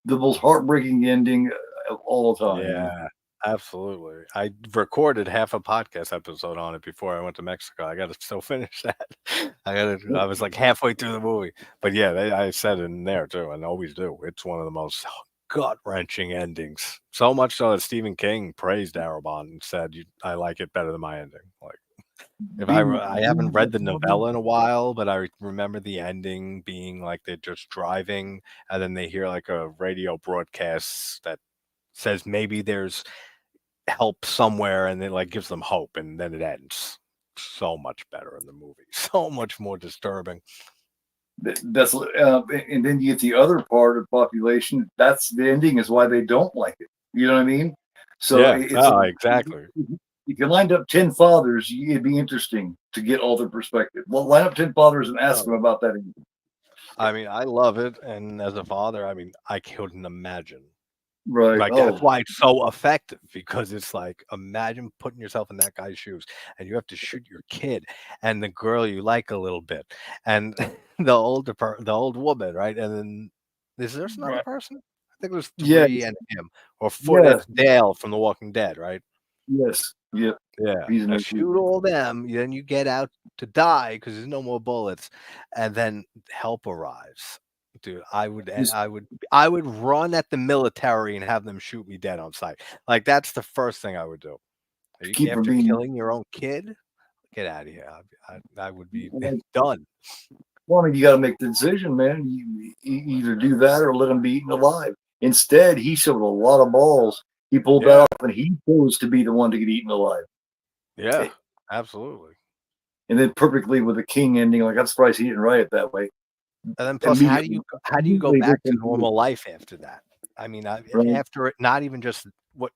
the most heartbreaking ending of all time. Yeah. Absolutely. I recorded half a podcast episode on it before I went to Mexico. I got to still finish that. I was like halfway through the movie. But yeah, I said it in there too, and always do. It's one of the most gut-wrenching endings. So much so that Stephen King praised Arabon and said, I like it better than my ending. Like, if I haven't read the novella in a while, but I remember the ending being like they're just driving, and then they hear like a radio broadcast that says maybe there's help somewhere, and it like gives them hope, and then it ends. So much better in the movie. So much more disturbing. That's and then you get the other part of the population. That's the ending is why they don't like it. You know what I mean? So yeah, exactly. If you lined up 10 fathers, it'd be interesting to get all their perspective. Well, line up 10 fathers and ask them about that ending. I mean, I love it, and as a father, I mean, I couldn't imagine. Right. Like, that's why it's so effective, because it's like, imagine putting yourself in that guy's shoes, and you have to shoot your kid and the girl you like a little bit, and the old woman, right? And then there's another Right. person? I think it was Yes. 3 and him, or Yes. it's Dale from The Walking Dead, right? Yes. Yep. Yeah. He's in Now there too. shoot all them, then you get out to die because there's no more bullets, and then help arrives. Dude, Just I would run at the military and have them shoot me dead on sight. Like, that's the first thing I would do. keep from After being. killing your own kid, get out of here. I would be Like, done. well, you got to make the decision, man. You either do that or let him be eaten alive. Instead, he showed a lot of balls. He pulled that Yeah. off, and he chose to be the one to get eaten alive. Yeah, absolutely. And then perfectly with the king ending. Like, I'm surprised he didn't write it that way. And then plus, how do you go Immediately back to different, normal life after that? I mean, right? after it, not even just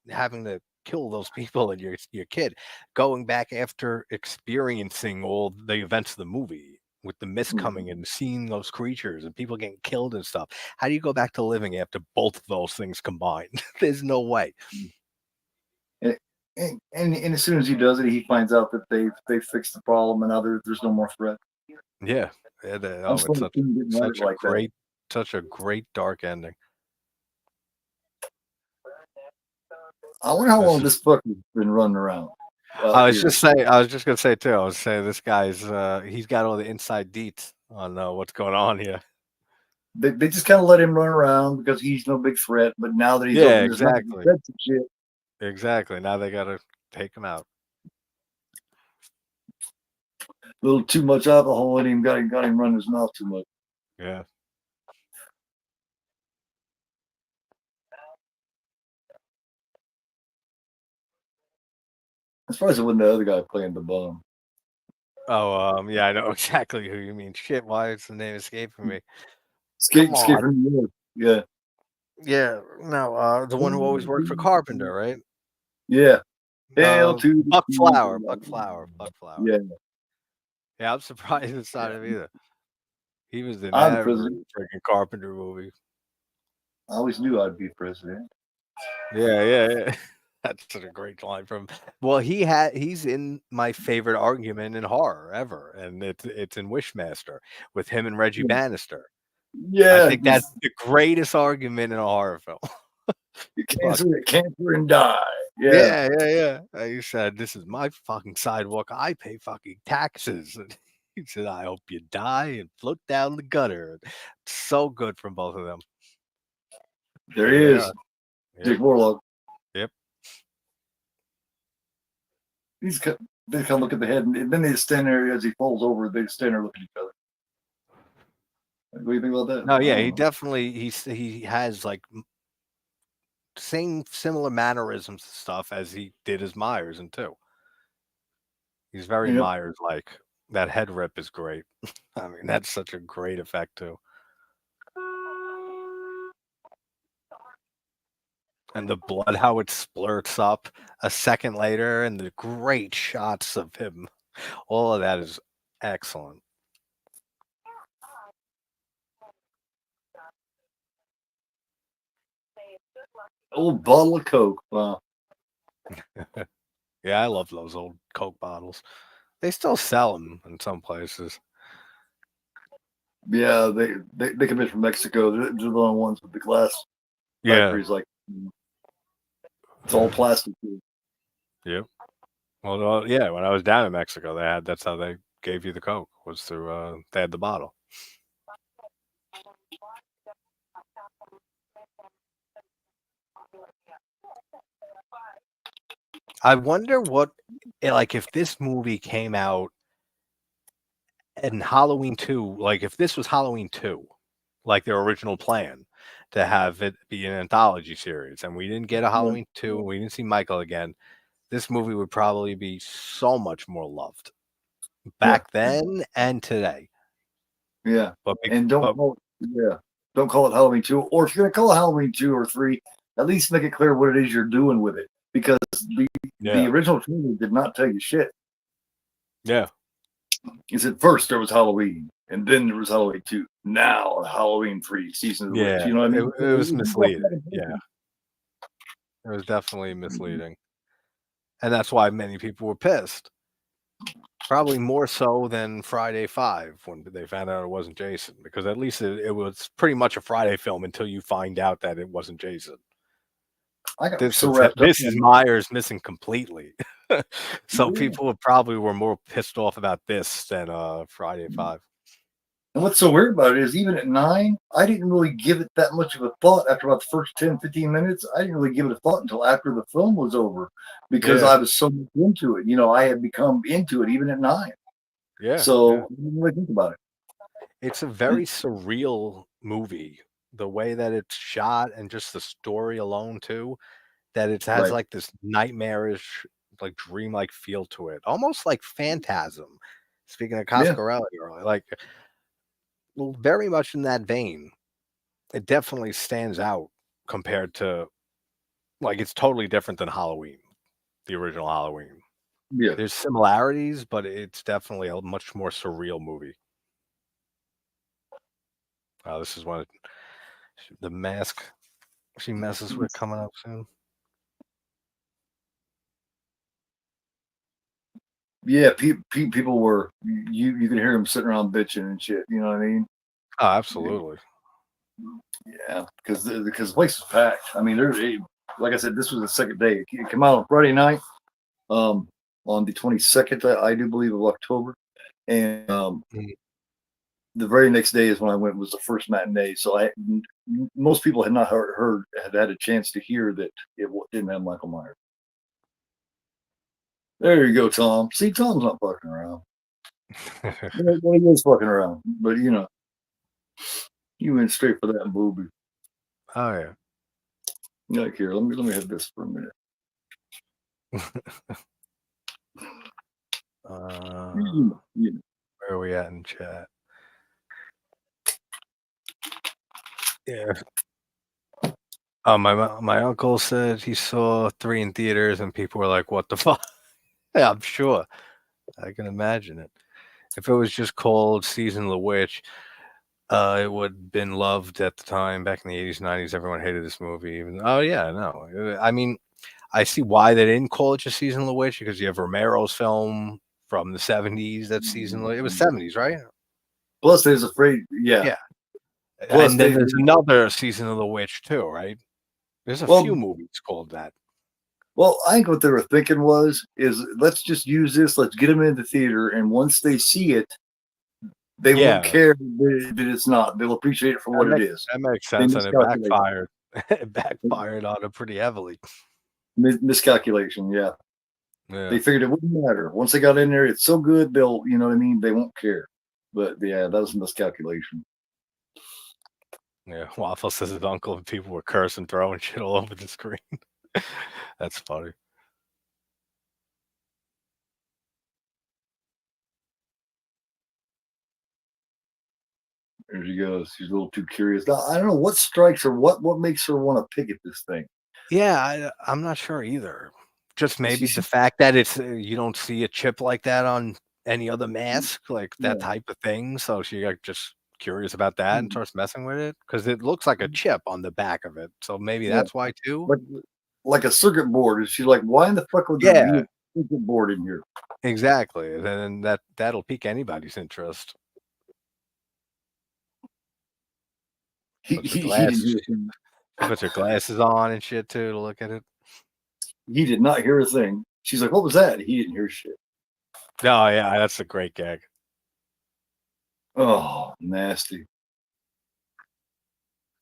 having to kill those people and your kid, going back after experiencing all the events of the movie with the mist coming and seeing those creatures and people getting killed and stuff. How do you go back to living after both of those things combined? There's no way. And as soon as he does it, he finds out that they've fixed the problem, and now there's no more threat. Yeah. I'm It's still didn't write it like that. such a great dark ending. I wonder how long this fucker's been running around. I was just gonna say too. I was saying this guy's he's got all the inside deets on what's going on here. They just kind of let him run around because he's no big threat. But now that he's Yeah, opened his mouth and exactly. said some shit, Exactly. Now they gotta take him out. a little too much alcohol in him, got him running his mouth too much. Yeah. I'm surprised it wasn't the other guy playing the bum. Oh, yeah, I know exactly who you mean. Shit, why is the name escaping me? Escape Come on. from New York. Yeah. Yeah, no, the one who always worked for Carpenter, right? Yeah. Hail to Buck the Flower. Yeah. Yeah, I'm surprised it's not him either. He was in I'm every president. freaking Carpenter movie. I always knew I'd be president. Yeah. That's such a great line from. Well, he's in my favorite argument in horror ever, and it's in Wishmaster with him and Reggie Bannister. Yeah. I think that's the greatest argument in a horror film. Cancer and die. Yeah. Yeah. He said, "This is my fucking sidewalk. I pay fucking taxes." And he said, "I hope you die and float down the gutter." So good from both of them. There he is. Dick Warlock. Yep. They kind of look at the head, and then they stand there as he falls over. They stand there looking at each other. What do you think about that? No, yeah, he definitely he has like similar mannerisms and stuff as he did as Myers in 2. He's very Myers-like. That head rip is great. I mean, that's such a great effect too. And the blood, how it splurts up a second later, and the great shots of him. All of that is excellent. Old bottle of Coke. Wow. Yeah, I love those old Coke bottles. They still sell them in some places. Yeah, they come in from Mexico. They're the only ones with the glass factories. Like, it's all plastic. Yep. Well, yeah. When I was down in Mexico, that's how they gave you the Coke, was through they had the bottle. I wonder if this movie came out in Halloween 2, like if this was Halloween 2, like their original plan to have it be an anthology series, and we didn't get a Halloween 2, and we didn't see Michael again, this movie would probably be so much more loved back then and today. Yeah. Don't call it Halloween 2. Or if you're gonna call it Halloween 2 or 3, at least make it clear what it is you're doing with it. Because the original trailer did not tell you shit. Yeah. Is at first there was Halloween, and then there was Halloween 2. Now Halloween 3, Season of the Witch. Yeah, You know what I it, mean? it was misleading. Yeah, it was definitely misleading, and that's why many people were pissed. Probably more so than Friday 5 when they found out it wasn't Jason, because at least it was pretty much a Friday film until you find out that it wasn't Jason. I got This so is wrapped up this is in Myers missing completely. So yeah. people probably were more pissed off about this than Friday 5. And what's so weird about it is even at 9, I didn't really give it that much of a thought after about the first 10, 15 minutes. I didn't really give it a thought until after the film was over because Yeah, I was so much into it. I had become into it even at 9. yeah, So yeah. I didn't really think about it. It's a very surreal movie. The way that it's shot and just the story alone too, that it has Right. like this nightmarish, like dreamlike feel to it, almost like Phantasm. Speaking of Yeah. Coscarelli earlier, like well, very much in that vein. It definitely stands out compared to like it's totally different than Halloween, the original Halloween. Yeah. There's similarities, but it's definitely a much more surreal movie. This is one of the mask she messes with coming up soon. Yeah. People were, you can hear them sitting around bitching and shit. You know what I mean? Oh, absolutely. Yeah. Because the place is packed. I mean, like I said, this was the second day. It came out on Friday night. On the 22nd, I do believe, of October. And Mhm. the very next day is when I went, was the first matinee. So most people had not had a chance to hear that it didn't have Michael Myers. There you go, Tom. See, Tom's not fucking around. Well, he is fucking around, but you went straight for that movie. Oh yeah. Like here, let me hit this for a minute. uh, where are we at in chat? Yeah. My uncle said he saw 3 in theaters, and people were like, "What the fuck?" Yeah, I'm sure. I can imagine it. If it was just called Season of the Witch, it would have been loved at the time back in the 80s, 90s. Everyone hated this movie. Even oh yeah, no. I mean, I see why they didn't call it just Season of the Witch, because you have Romero's film from the 70s. That season, it was 70s, right? Plus, there's afraid, yeah. Yeah. Plus, And then there's another Season of the Witch too, right? There's a few well, movies called that. I think what they were thinking is let's just use this. Let's get them into the theater, and once they see it, they won't Yeah, care that it's not. They'll appreciate it for what it is. that makes They sense, and it miscalculate. backfired. It backfired on it pretty heavily. Miscalculation, yeah. Yeah, They figured it wouldn't matter. Once they got in there, it's so good, you know what I mean? They won't care. But yeah, that was a miscalculation. yeah. Waffle says his uncle and people were cursing, throwing shit all over the screen. That's funny. There she goes. She's a little too curious. Now, I don't know what strikes her, what makes her want to pick at this thing. Yeah, I'm not sure either. Just maybe She, the fact that it's you don't see a chip like that on any other mask, like that yeah. type of thing. So she got just curious about that and Mm, starts messing with it because it looks like a chip on the back of it. So maybe yeah. that's why too. Like a circuit board. And she's like, why in the fuck would there be Yeah, a circuit board in here? exactly. And then that'll pique anybody's interest. Puts her He didn't glasses. hear a thing. She puts her glasses on and shit too to look at it. He did not hear a thing. She's like, what was that? He didn't hear shit. Oh yeah, that's a great gag. Oh, nasty.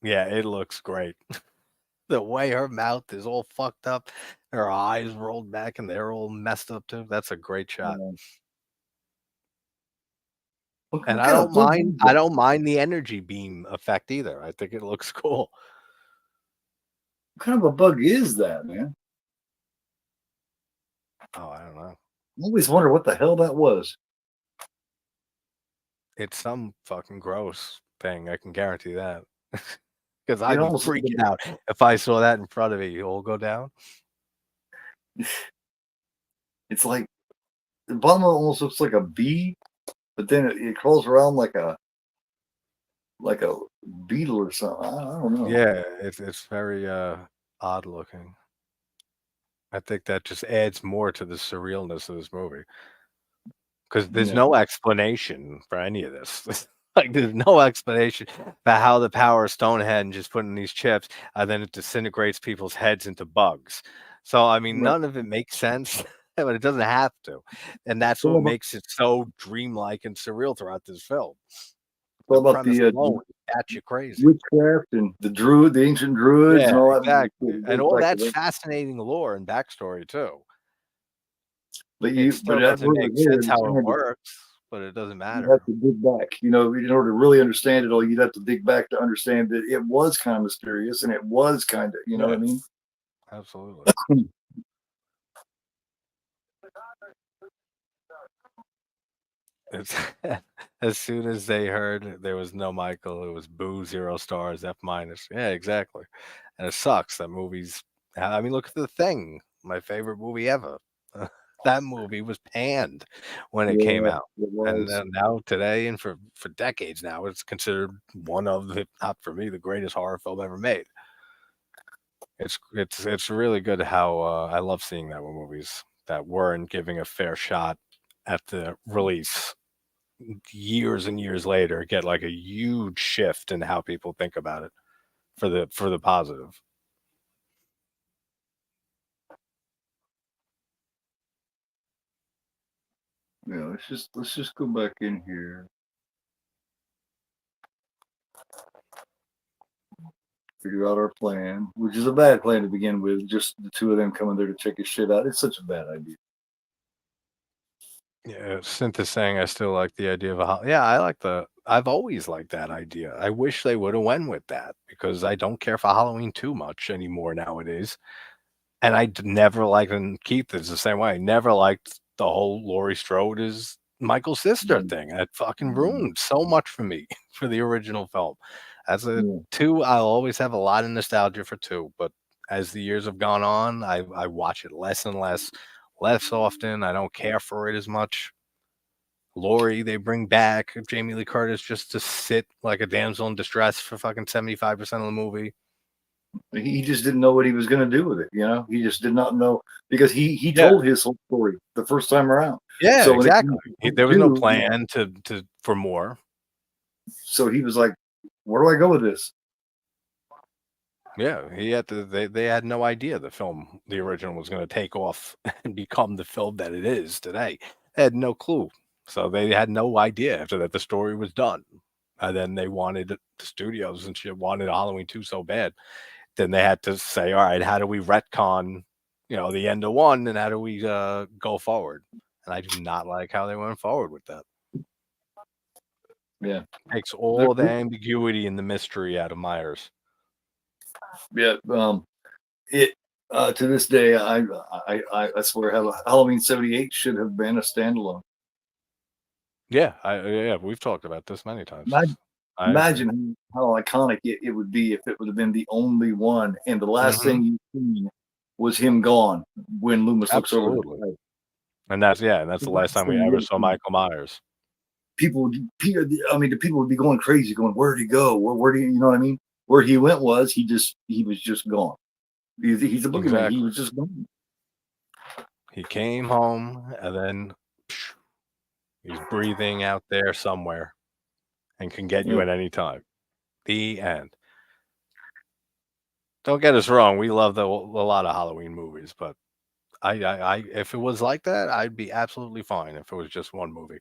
Yeah, it looks great. The way her mouth is all fucked up, her eyes rolled back, and they're all messed up too. That's a great shot. And I don't mind. I don't mind the energy beam effect either. I think it looks cool. What kind of a bug is that, man? Oh, I don't know. I always wonder what the hell that was. It's some fucking gross thing. I can guarantee that. Because It I'd be almost freaking out if I saw that in front of me. You'll go down. it's like the bottom of it almost looks like a bee, but then it crawls around like a beetle or something. I don't know. Yeah, it's very odd looking. I think that just adds more to the surrealness of this movie because there's Yeah, no explanation for any of this. Like, there's no explanation about how the power of Stonehenge is putting these chips, and then it disintegrates people's heads into bugs. So, I mean, right. none of it makes sense, but it doesn't have to, and that's It's all what about makes it so dreamlike and surreal throughout this film. it's all The about premise alone is batshit crazy. witchcraft and the ancient druids, and Yeah, all that. exactly, It and goes all back to that's that. fascinating lore and backstory too. It But still that's doesn't where make really sense how it understand it. works, but it doesn't You have matter. to dig back. In order to really understand it all, you'd have to dig back to understand that it was kind of mysterious and it was kind of, you know what Yeah, I mean? absolutely. It's as soon as they heard there was no Michael, it was boo, 0 stars, F minus. Yeah, exactly. And it sucks that movies. I mean, look at The Thing, my favorite movie ever. That movie was panned when it came Yeah, out, it and was. then now today and for decades now, it's considered one of, if not for me, the greatest horror film ever made. It's really good how I love seeing that with movies that weren't giving a fair shot at the release years and years later get like a huge shift in how people think about it for the positive. Yeah, let's just go back in here, figure out our plan, which is a bad plan to begin with. Just the two of them coming there to check his shit out. It's such a bad idea. Yeah, Synth saying I still like the idea of yeah, I've always liked that idea. I wish they would have went with that because I don't care for Halloween too much anymore nowadays. And never liked, and Keith is the same way. I never liked the whole Laurie Strode is Michael's sister thing. That fucking ruined so much for me for the original film. As a Yeah. two, I'll always have a lot of nostalgia for two, but as the years have gone on, I watch it less and less often. I don't care for it as much. Laurie, they bring back Jamie Lee Curtis just to sit like a damsel in distress for fucking 75% of the movie. He just didn't know what he was going to do with it. He just did not know because he Yeah. told his whole story the first time around. Yeah, So when it exactly. came to There was no do, plan to for more. so he was like, "Where do I go with this?" Yeah, he had to. They had no idea the original, was going to take off and become the film that it is today. They had no clue, so they had no idea after that the story was done. And then they wanted the studios and shit wanted Halloween 2 so bad. Then they had to say, all right, how do we retcon, the end of one, and how do we go forward? And I do not like how they went forward with that. Yeah, Takes They're- all the ambiguity and the mystery out of Myers. yeah. It to this day, I swear, Halloween '78 should have been a standalone. Yeah, we've talked about this many times. Imagine, I agree. imagine how iconic it would be if it would have been the only one, and the last Mhm. thing you seen was him gone when Loomis looks over the Absolutely. side. And that's The the last last time we thing you ever would saw see. Michael Myers. I mean, the people would be going crazy, going, "Where'd he go? Where do you know what I mean?" Where he went was he was just gone. He's a boogeyman. He Exactly. was just gone. He came home and then he's breathing out there somewhere and can get you Yeah. at any time. The end. Don't get us wrong, we love a lot of Halloween movies, but I if it was like that, I'd be absolutely fine if it was just one movie.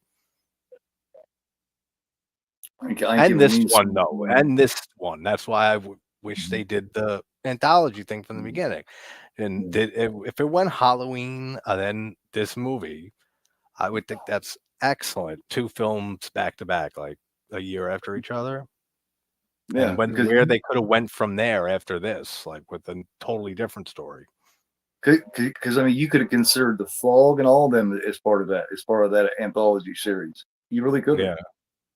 I ain't And giving this me one, some. no, and this one. That's why I wish they did the anthology thing from the beginning. And if it went Halloween and then this movie, I would think that's excellent. 2 films back to back, like a year after each other. And Yeah, because where they could have went from there after this, like with a totally different story. I mean, you could have considered the fog and all of them as part of that anthology series. You really could have. Yeah.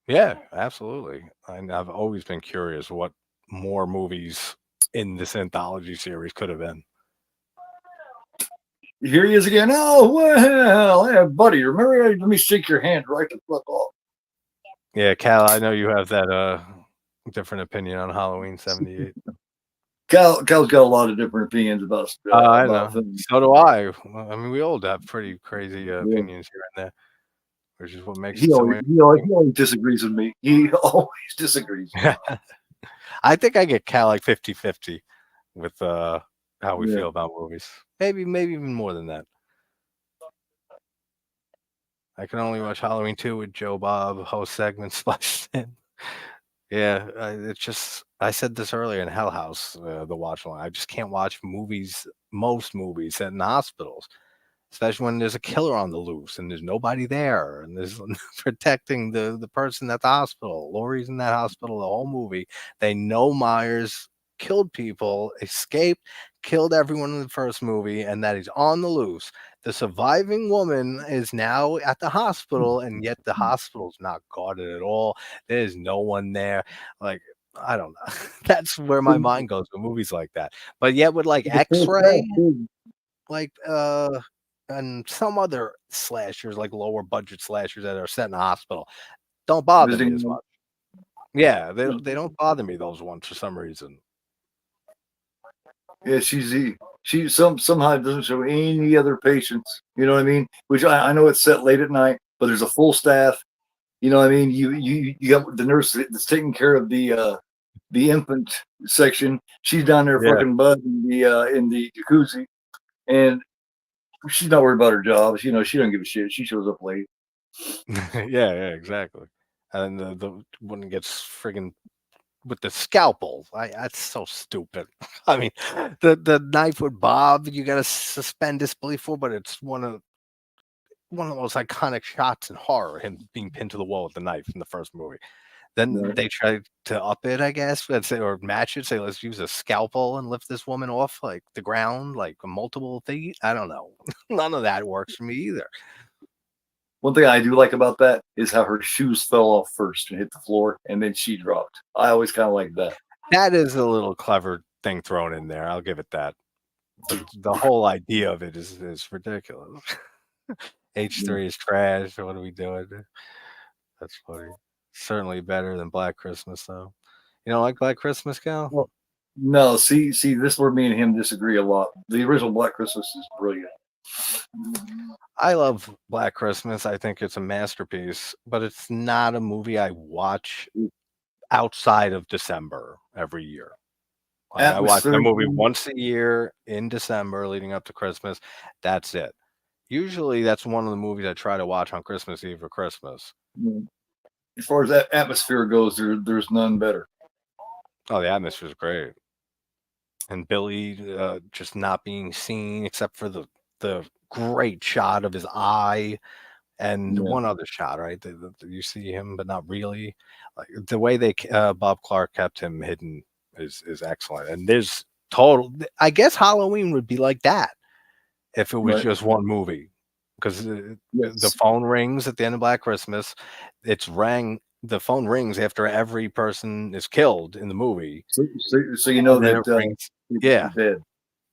Yeah, absolutely. And I've always been curious what more movies in this anthology series could have been. Here he is again. Oh well, hey, buddy, remember? Let me shake your hand right the fuck off. Yeah, Cal, I know you have that different opinion on Halloween '78. Cal's got a lot of different opinions I about know. films. So do I. Well, I mean, we all have pretty crazy Yeah. opinions here and there, which is what makes it so He always disagrees with me. He always disagrees. interesting. I think I get Cal like 50-50 with how we Yeah. feel about movies. Maybe even more than that. I can only watch Halloween 2 with Joe Bob, host segment spliced in. Yeah, it's just I said this earlier in Hell House, the watch along. I just can't watch movies, most movies set in hospitals, especially when there's a killer on the loose and there's nobody there and there's protecting the person at the hospital. Laurie's in that hospital the whole movie. They know Myers killed people, escaped, killed everyone in the first movie, and that he's on the loose. The surviving woman is now at the hospital, and yet the hospital's not guarded at all. There's no one there. Like, I don't know. That's where my mind goes with movies like that. But yet with like The first X-Ray, half, too. like and some other slashers, like lower budget slashers that are set in a hospital, don't bother me as Visiting. much. Yeah, they don't bother me, those ones, for some reason. Yeah, she somehow doesn't show any other patients. You know what I mean? Which I know it's set late at night, but there's a full staff. You know what I mean? You got the nurse that's taking care of the infant section. She's down there Yeah. fucking bud in the jacuzzi, and she's not worried about her job. You know, she doesn't give a shit. She shows up late. Yeah, exactly. And the one gets friggin' with the scalpel. That's so stupid. I mean, the knife with Bob, you gotta suspend disbelief for, but it's one of the most iconic shots in horror, him being pinned to the wall with the knife in the first movie. Then Right. they tried to up it, I guess, let's say, or match it, say, let's use a scalpel and lift this woman off like the ground, like multiple feet. I don't know. None of that works for me either. One thing I do like about that is how her shoes fell off first and hit the floor, and then she dropped. I always kind of like that. That is a little clever thing thrown in there. I'll give it that. But the whole idea of it is ridiculous. H3 is trash. What are we doing? That's funny. Certainly better than Black Christmas, though. You don't like Black Christmas, Cal? Well, no, see, this is where me and him disagree a lot. The original Black Christmas is brilliant. I love Black Christmas. I think it's a masterpiece, but it's not a movie I watch outside of December every year. Like, I watch the Atmosphere. movie once a year in December leading up to Christmas. That's it. Usually, that's one of the movies I try to watch on Christmas Eve or Christmas. As far as that atmosphere goes, there's none better. Oh, the atmosphere is great, and Billy just not being seen except for the great shot of his eye and Yeah. one other shot, right? You see him, but not really. Like the way Bob Clark kept him hidden is excellent. And there's total. I guess Halloween would be like that if it was Right. just one movie, because the Yes. phone rings at the end of Black Christmas. It's rang. The phone rings after every person is killed in the movie, So you know and then that it rings. he's Yeah, dead.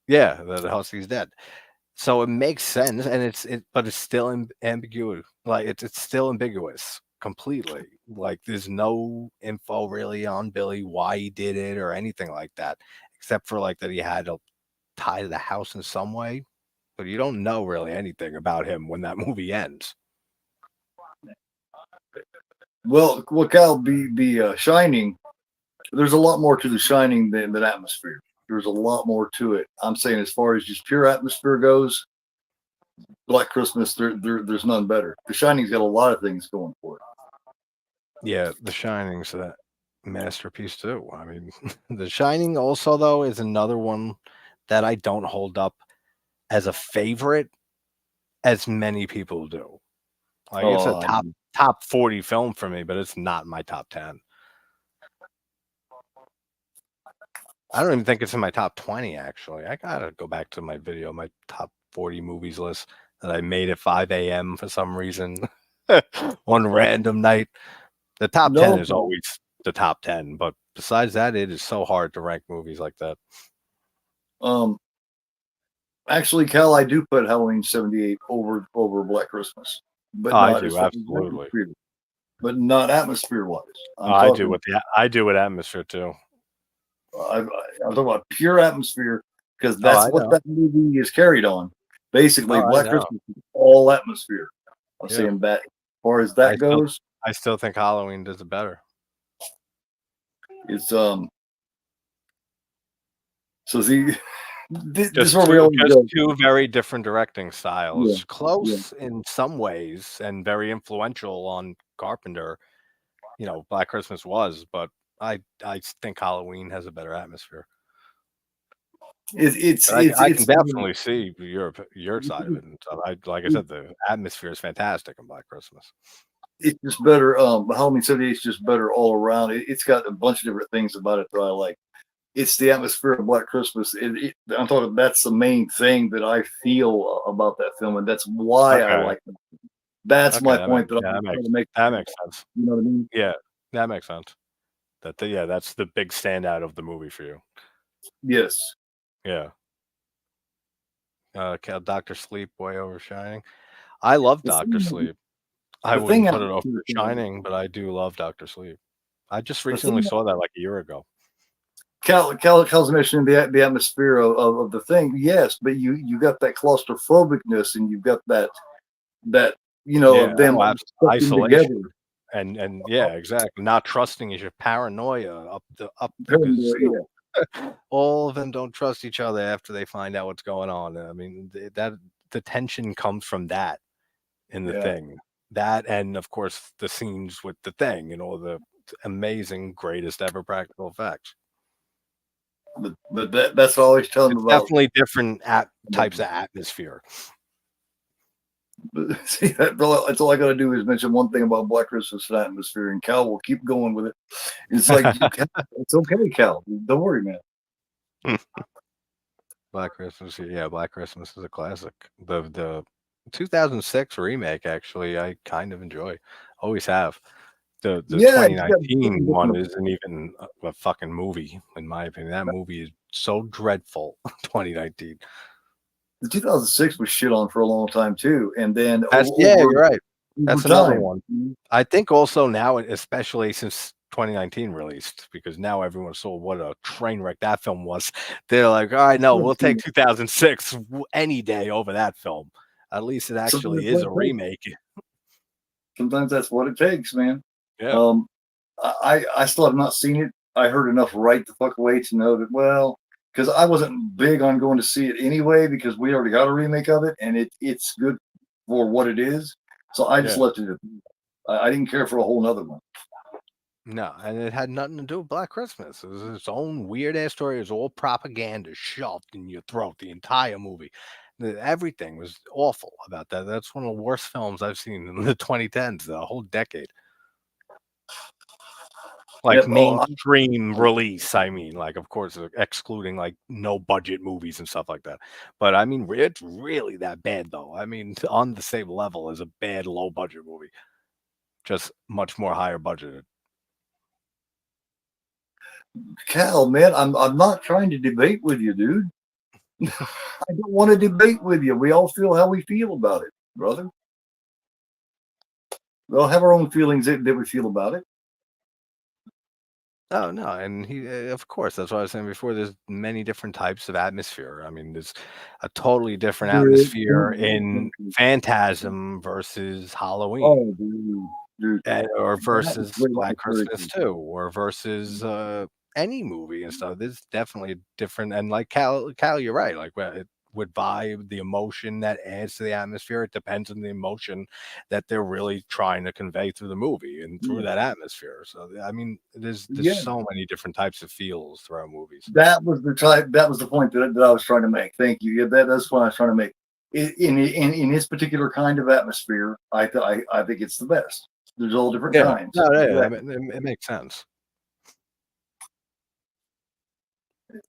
yeah. The Hussey's dead. So it makes sense, and but it's still ambiguous. Like it's still ambiguous completely. Like there's no info really on Billy why he did it or anything like that, except for like that he had to tie to the house in some way. But you don't know really anything about him when that movie ends. Well, Cal, be Shining. There's a lot more to The Shining than atmosphere. There's a lot more to it. I'm saying as far as just pure atmosphere goes, Black Christmas, there's none better. The Shining's got a lot of things going for it. Yeah, The Shining's a masterpiece too. I mean, The Shining also though is another one that I don't hold up as a favorite as many people do. Like it's a Oh, top 40 film for me, but it's not my top 10. I don't even think it's in my top 20 actually. I gotta go back to my video, my top 40 movies list that I made at 5 a.m. for some reason. One random night. The top 10 no. is always the top 10, but besides that, it is so hard to rank movies like that. Um, actually, Cal, I do put Halloween '78 over Black Christmas, but Oh, I not as do, far as absolutely. atmosphere. but not atmosphere-wise. I do with atmosphere too. I'm talking about pure atmosphere because Oh, that's I what know. that movie is carried on. Basically, Oh, I Black know. Christmas is all atmosphere. I'm Yeah. saying that as far as that goes, I still think Halloween does it better. it's So see, this is Just where we always go. two very different directing Yeah, styles, yeah. close in some ways and very influential on Carpenter. Black Christmas was, but I think Halloween has a better atmosphere. It's But it's I can it's definitely see your side of it and stuff. Like I said, the atmosphere is fantastic in Black Christmas. it's just better. Halloween 78 is just better all around. It's got a bunch of different things about it that I like. It's the atmosphere of Black Christmas. I'm talking. That's the main thing that I feel about that film, and that's why I Okay. like it. That's Okay, my point that I'm trying to make. that makes sense. You know what I mean? Yeah, that makes sense. That's the big standout of the movie for you. Yes. Yeah. Doctor Sleep way overshining. I love Doctor Sleep. I The wouldn't thing, put it over Shining, but I do love Doctor Sleep. I just the recently thing saw that like a year ago. Cal's mentioning the atmosphere of the thing, yes, but you got that claustrophobicness, and you've got that Yeah, of them stuck in isolation together. and yeah, exactly. Not trusting is your paranoia up the Paranoia, gazoo. All of them don't trust each other after they find out what's going on. I mean, the tension comes from that in the yeah, thing. That and of course the scenes with the thing and all the amazing, greatest ever practical effects. but that's what I always tell them It's about. definitely different types of atmosphere. But see, that's all I got to do is mention one thing about Black Christmas and atmosphere, and Cal will keep going with it. It's like it's okay, Cal. Don't worry, man. Black Christmas, yeah, Black Christmas is a classic. The 2006 remake, actually, I kind of enjoy. Always have. The Yeah, it's got 2019 one different. isn't even a fucking movie, in my opinion. That movie is so dreadful. 2019. The 2006 was shit on for a long time too, and then Yeah, over you're right. over That's another time. one. I think also now, especially since 2019 released, because now everyone saw what a train wreck that film was. They're like, all right, no, we'll take 2006 any day over that film. At least it Sometimes actually that's is what a it takes. remake. Sometimes that's what it takes, man. Yeah. Um, I still have not seen it. I heard enough right the fuck away to know that, well, because I wasn't big on going to see it anyway because we already got a remake of it and it's good for what it is. So I just Yeah. left it. I didn't care for a whole nother one. No, and it had nothing to do with Black Christmas. It was its own weird ass story. It was all propaganda shoved in your throat the entire movie. Everything was awful about that. That's one of the worst films I've seen in the 2010s, the whole decade. Yeah, Like mainstream release, I mean, like of course excluding like no budget movies and stuff like that. But I mean, it's really that bad though. I mean, on the same level as a bad low budget movie, just much more higher budgeted. Cal, man, I'm not trying to debate with you, dude. I don't want to debate with you. We all feel how we feel about it, brother. We all have our own feelings that we feel about it. Oh no, and of course, that's what I was saying before. There's many different types of atmosphere. I mean, there's a totally different There is. atmosphere in Phantasm versus Halloween, Oh, dude. or That versus was Black very Christmas too, or versus any movie and stuff. There's definitely different. And like Cal, you're right. Like with vibe, the emotion that adds to the atmosphere. It depends on the emotion that they're really trying to convey through the movie and through that atmosphere. So I mean, there's yeah. so many different types of feels throughout movies. That was the point that I was trying to make. Thank you. Yeah, that's what I was trying to make. In this particular kind of atmosphere, I think it's the best. There's all different Yeah, kinds. no, yeah, Exactly. it makes sense.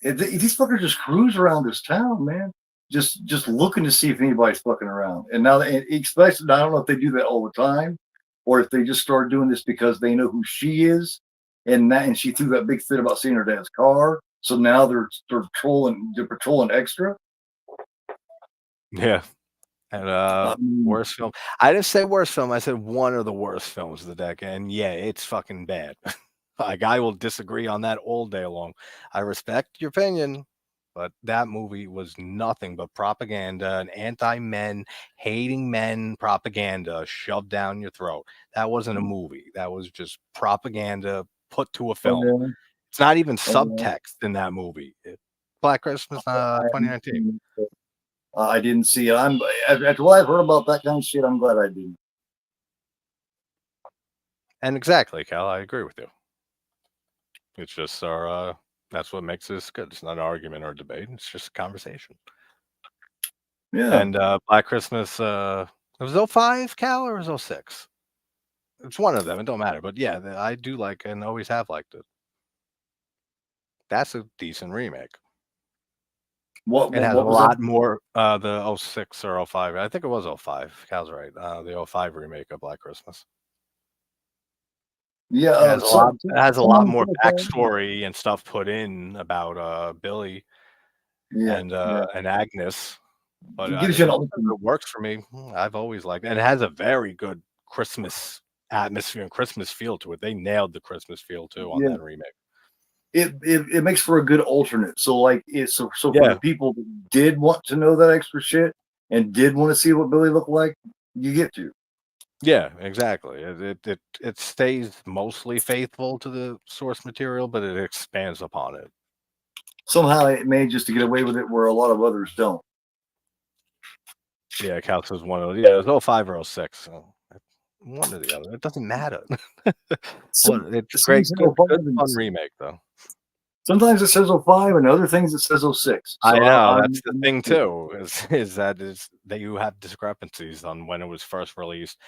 These fuckers just cruise around this town, man. Just looking to see if anybody's fucking around. And now, especially, I don't know if they do that all the time, or if they just started doing this because they know who she is, and she threw that big fit about seeing her dad's car. So now they're patrolling extra. Yeah, And worst film. I didn't say worst film. I said one of the worst films of the decade. And yeah, it's fucking bad. Like, I will disagree on that all day long. I respect your opinion, but that movie was nothing but propaganda and anti-men, hating men propaganda shoved down your throat. That wasn't a movie. That was just propaganda put to a film. Oh, It's not even yeah. Oh, yeah. subtext in that movie. Black Christmas 2019. I didn't see it. After what I've heard about that kind of shit, I'm glad I didn't. And exactly, Cal, I agree with you. It's just our that's what makes this good. It's not an argument or a debate. It's just a conversation. Yeah. And Black Christmas, it was 05, Cal, or was 06? It's one of them. It don't matter. But yeah, I do like and always have liked it. That's a decent remake. It has a lot more. The 06 or 05. I think it was 05. Cal's right. The 05 remake of Black Christmas. Yeah, it has a lot more backstory and stuff put in about Billy and Agnes. But it works for me. I've always liked it. And it has a very good Christmas atmosphere and Christmas feel to it. They nailed the Christmas feel too on that remake. It makes for a good alternate. So like so for the people that did want to know that extra shit and did want to see what Billy looked like, you get to. Yeah, exactly. It stays mostly faithful to the source material, but it expands upon it. Somehow it managed to get away with it where a lot of others don't. Yeah, it counts as one of the, it was 05 or 06. So one or the other. It doesn't matter. It's great. Good fun remake though. Sometimes it says 05 and other things it says 06. So I know that's the thing too, is that you have discrepancies on when it was first released.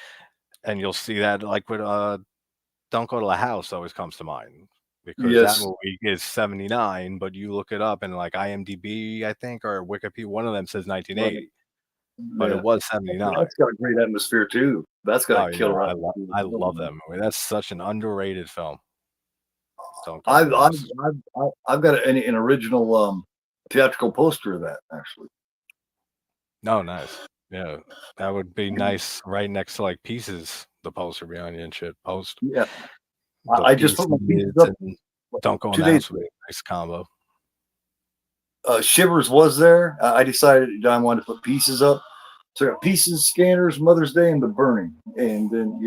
And you'll see that like with Don't Go to the House always comes to mind. Because that movie is 79, but you look it up and like IMDb, I think, or Wikipedia, one of them says 1980. But it was 79. That's got a great atmosphere too. That's got a killer. I love that movie. That's such an underrated film. I've got an original theatrical poster of that actually. Oh, nice. Yeah, that would be nice right next to like Pieces, the poster behind you and shit. Post. Yeah, I just put my pieces up. Don't Go in the House with a nice combo. Shivers was there. I decided I wanted to put Pieces up. So I got Pieces, Scanners, Mother's Day, and The Burning. And then,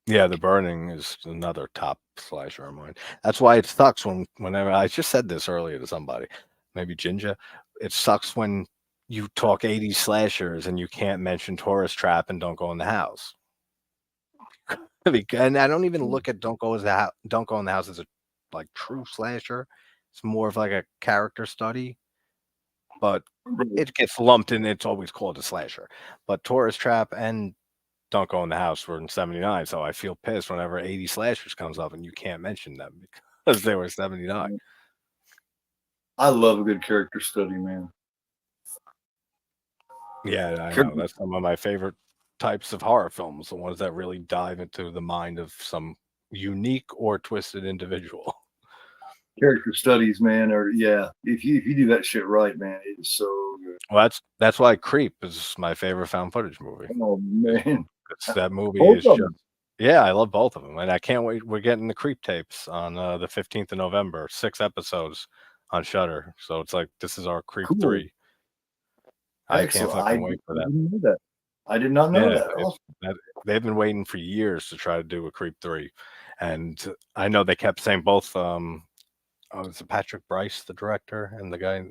Yeah, The Burning is another top slasher of mine. That's why it sucks whenever I just said this earlier to somebody, maybe Ginger. It sucks when you talk 80s slashers and you can't mention Tourist Trap and Don't Go in the House. And I don't even look at Don't Go in the House as a like true slasher. It's more of like a character study, but it gets lumped in. It's always called a slasher. But Tourist Trap and Don't Go in the House were in 79, so I feel pissed whenever 80 slashers comes up and you can't mention them because they were 79. I love a good character study, man. Yeah, I know. That's some of my favorite types of horror films, the ones that really dive into the mind of some unique or twisted individual. Character studies, man, if you do that shit right, man, it's so good. Well, that's why Creep is my favorite found footage movie. Oh man, that movie is just I love both of them, and I can't wait. We're getting the Creep tapes on the 15th of November, 6 episodes on Shudder. So it's like this is our Creep 3. I can't fucking wait for that. I did not know that. They've been waiting for years to try to do a Creep 3, and I know they kept saying both. It's Patrick Bryce, the director, and the guy,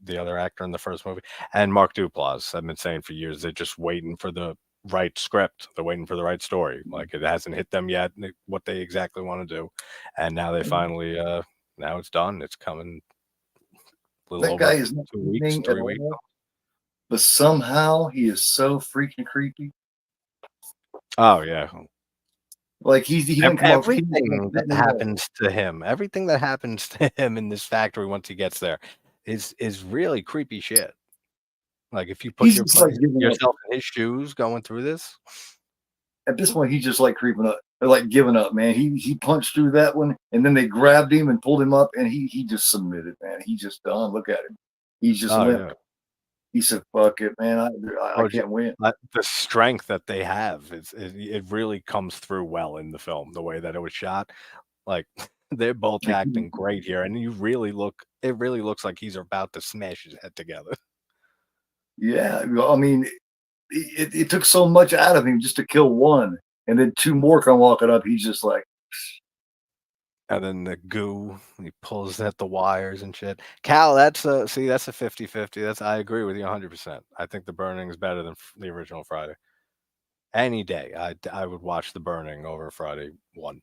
the other actor in the first movie, and Mark Duplass. I've been saying for years they're just waiting for the right script. They're waiting for the right story. Like it hasn't hit them yet what they exactly want to do, and now they finally now it's done. It's coming. That guy is not 2 weeks, 3 weeks. But somehow he is so freaking creepy. Oh yeah. Like he everything that happens to him, everything that happens to him in this factory once he gets there is really creepy shit. Like if you put yourself in his shoes going through this. At this point, he's just like creeping up, like giving up, man. He punched through that one, and then they grabbed him and pulled him up, and he just submitted, man. He's just done. Look at him. He's just limp. he said, "Fuck it, man. I Oh, can't win." the strength that they have it really comes through well in the film, the way that it was shot. Like, they're both Like, acting great here, and it really looks like he's about to smash his head together. yeah, I mean, it took so much out of him just to kill one, and then two more come walking up. He's just like, And then the goo, he pulls at the wires and shit. Cal, that's a 50-50. I agree with you 100%. I think The Burning is better than the original Friday. Any day, I would watch The Burning over Friday 1.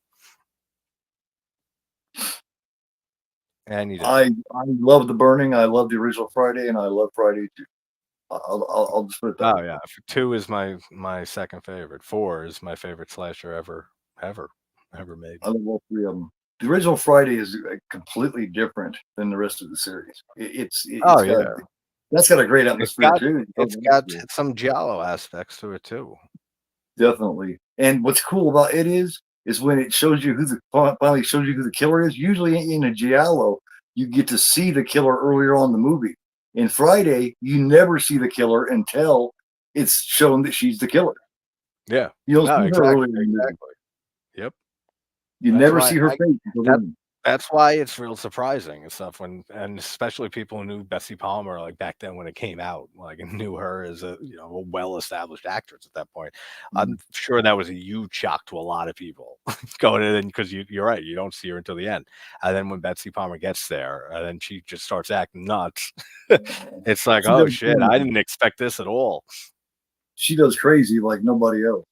Any day. I love The Burning. I love the original Friday, and I love Friday too. I'll just put it that Oh way. yeah, 2 is my second favorite. 4 is my favorite slasher ever made. I love all three of them. The original Friday is completely different than the rest of the series. Oh It's got yeah, that's got a great it's atmosphere got too. it's got some giallo aspects to it too. Definitely. And what's cool about it is when it shows you finally shows you who the killer is. Usually in a giallo, you get to see the killer earlier on in the movie. In Friday, you never see the killer until it's shown that she's the killer. Yeah. You don't No, see her exactly, earlier in the movie. exactly. Yep. You That's never why see her I face until that then. that's why it's real surprising and stuff and especially people who knew Bessie Palmer like back then when it came out, like and knew her as a a well-established actress at that point. I'm sure that was a huge shock to a lot of people going in because you're right, you don't see her until the end. And then when Betsy Palmer gets there, and then she just starts acting nuts. It's like, She oh does shit, I didn't expect this at all. she does crazy like nobody else.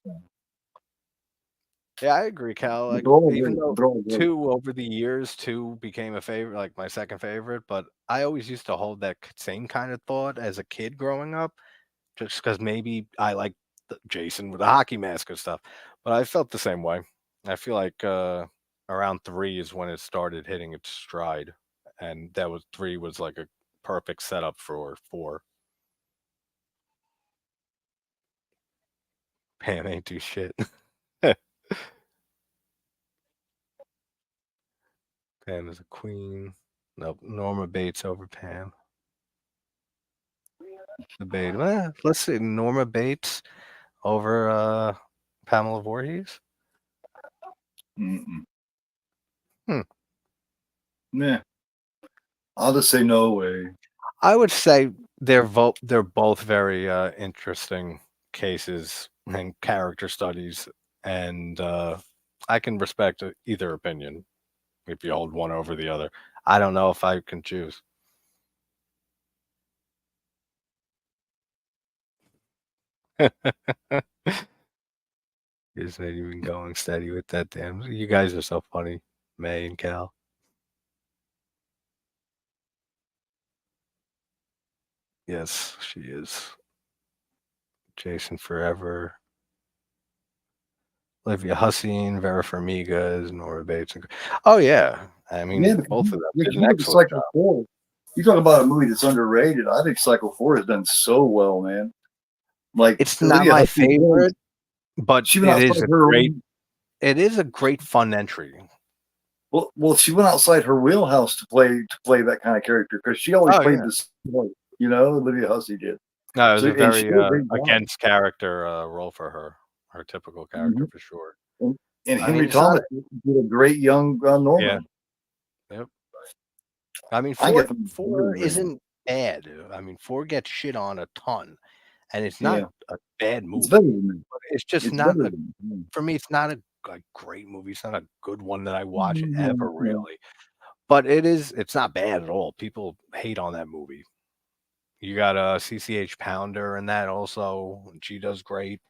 Yeah, I agree, Cal. Like, They're all even great. though They're all great. 2 over the years, 2 became a favorite, like my second favorite, but I always used to hold that same kind of thought as a kid growing up, just because maybe I like Jason with a hockey mask and stuff. But I felt the same way. I feel like around 3 is when it started hitting its stride, and that was 3 was like a perfect setup for 4. Pam ain't do shit. Pam is a queen. Nope, Norma Bates over Pam. Debate. Let's see, Norma Bates over Pamela Voorhees. Mm-mm. Hmm. Nah. I'll just say no way. I would say they're both very interesting cases and character studies, and I can respect either opinion if you hold one over the other. I don't know if I can choose. Isn't even going steady with that damn. You guys are so funny, May and Cal. Yes, she is. Jason Forever. Olivia Hussine, Vera Farmiga is Nora Bates. Oh yeah, I Yeah, mean because both of them like did you an look at excellent Cycle job. 4. You talk about a movie that's underrated. I think Cycle 4 has done so well, man. Like It's not Olivia my Hudson, favorite, but she went outside her it is a great fun entry. well, she went outside her wheelhouse to play that kind of character because she always Oh played yeah, this, Olivia Hussey did. no, it was So a and she very did a great job. against character role for her typical character Mhm. for sure. And I mean, Henry it's not Thomas did a great young yeah, Norman. yep. I mean, I get them four really. isn't bad. I mean, 4 gets shit on a ton, and it's not Yeah, a bad it's better movie. than me. But it's just It's not better a than me. for me. It's not a great movie. It's not a good one that I watch ever Mhm. really. But it's not bad at all. People hate on that movie. You got CCH Pounder in that also. She does great.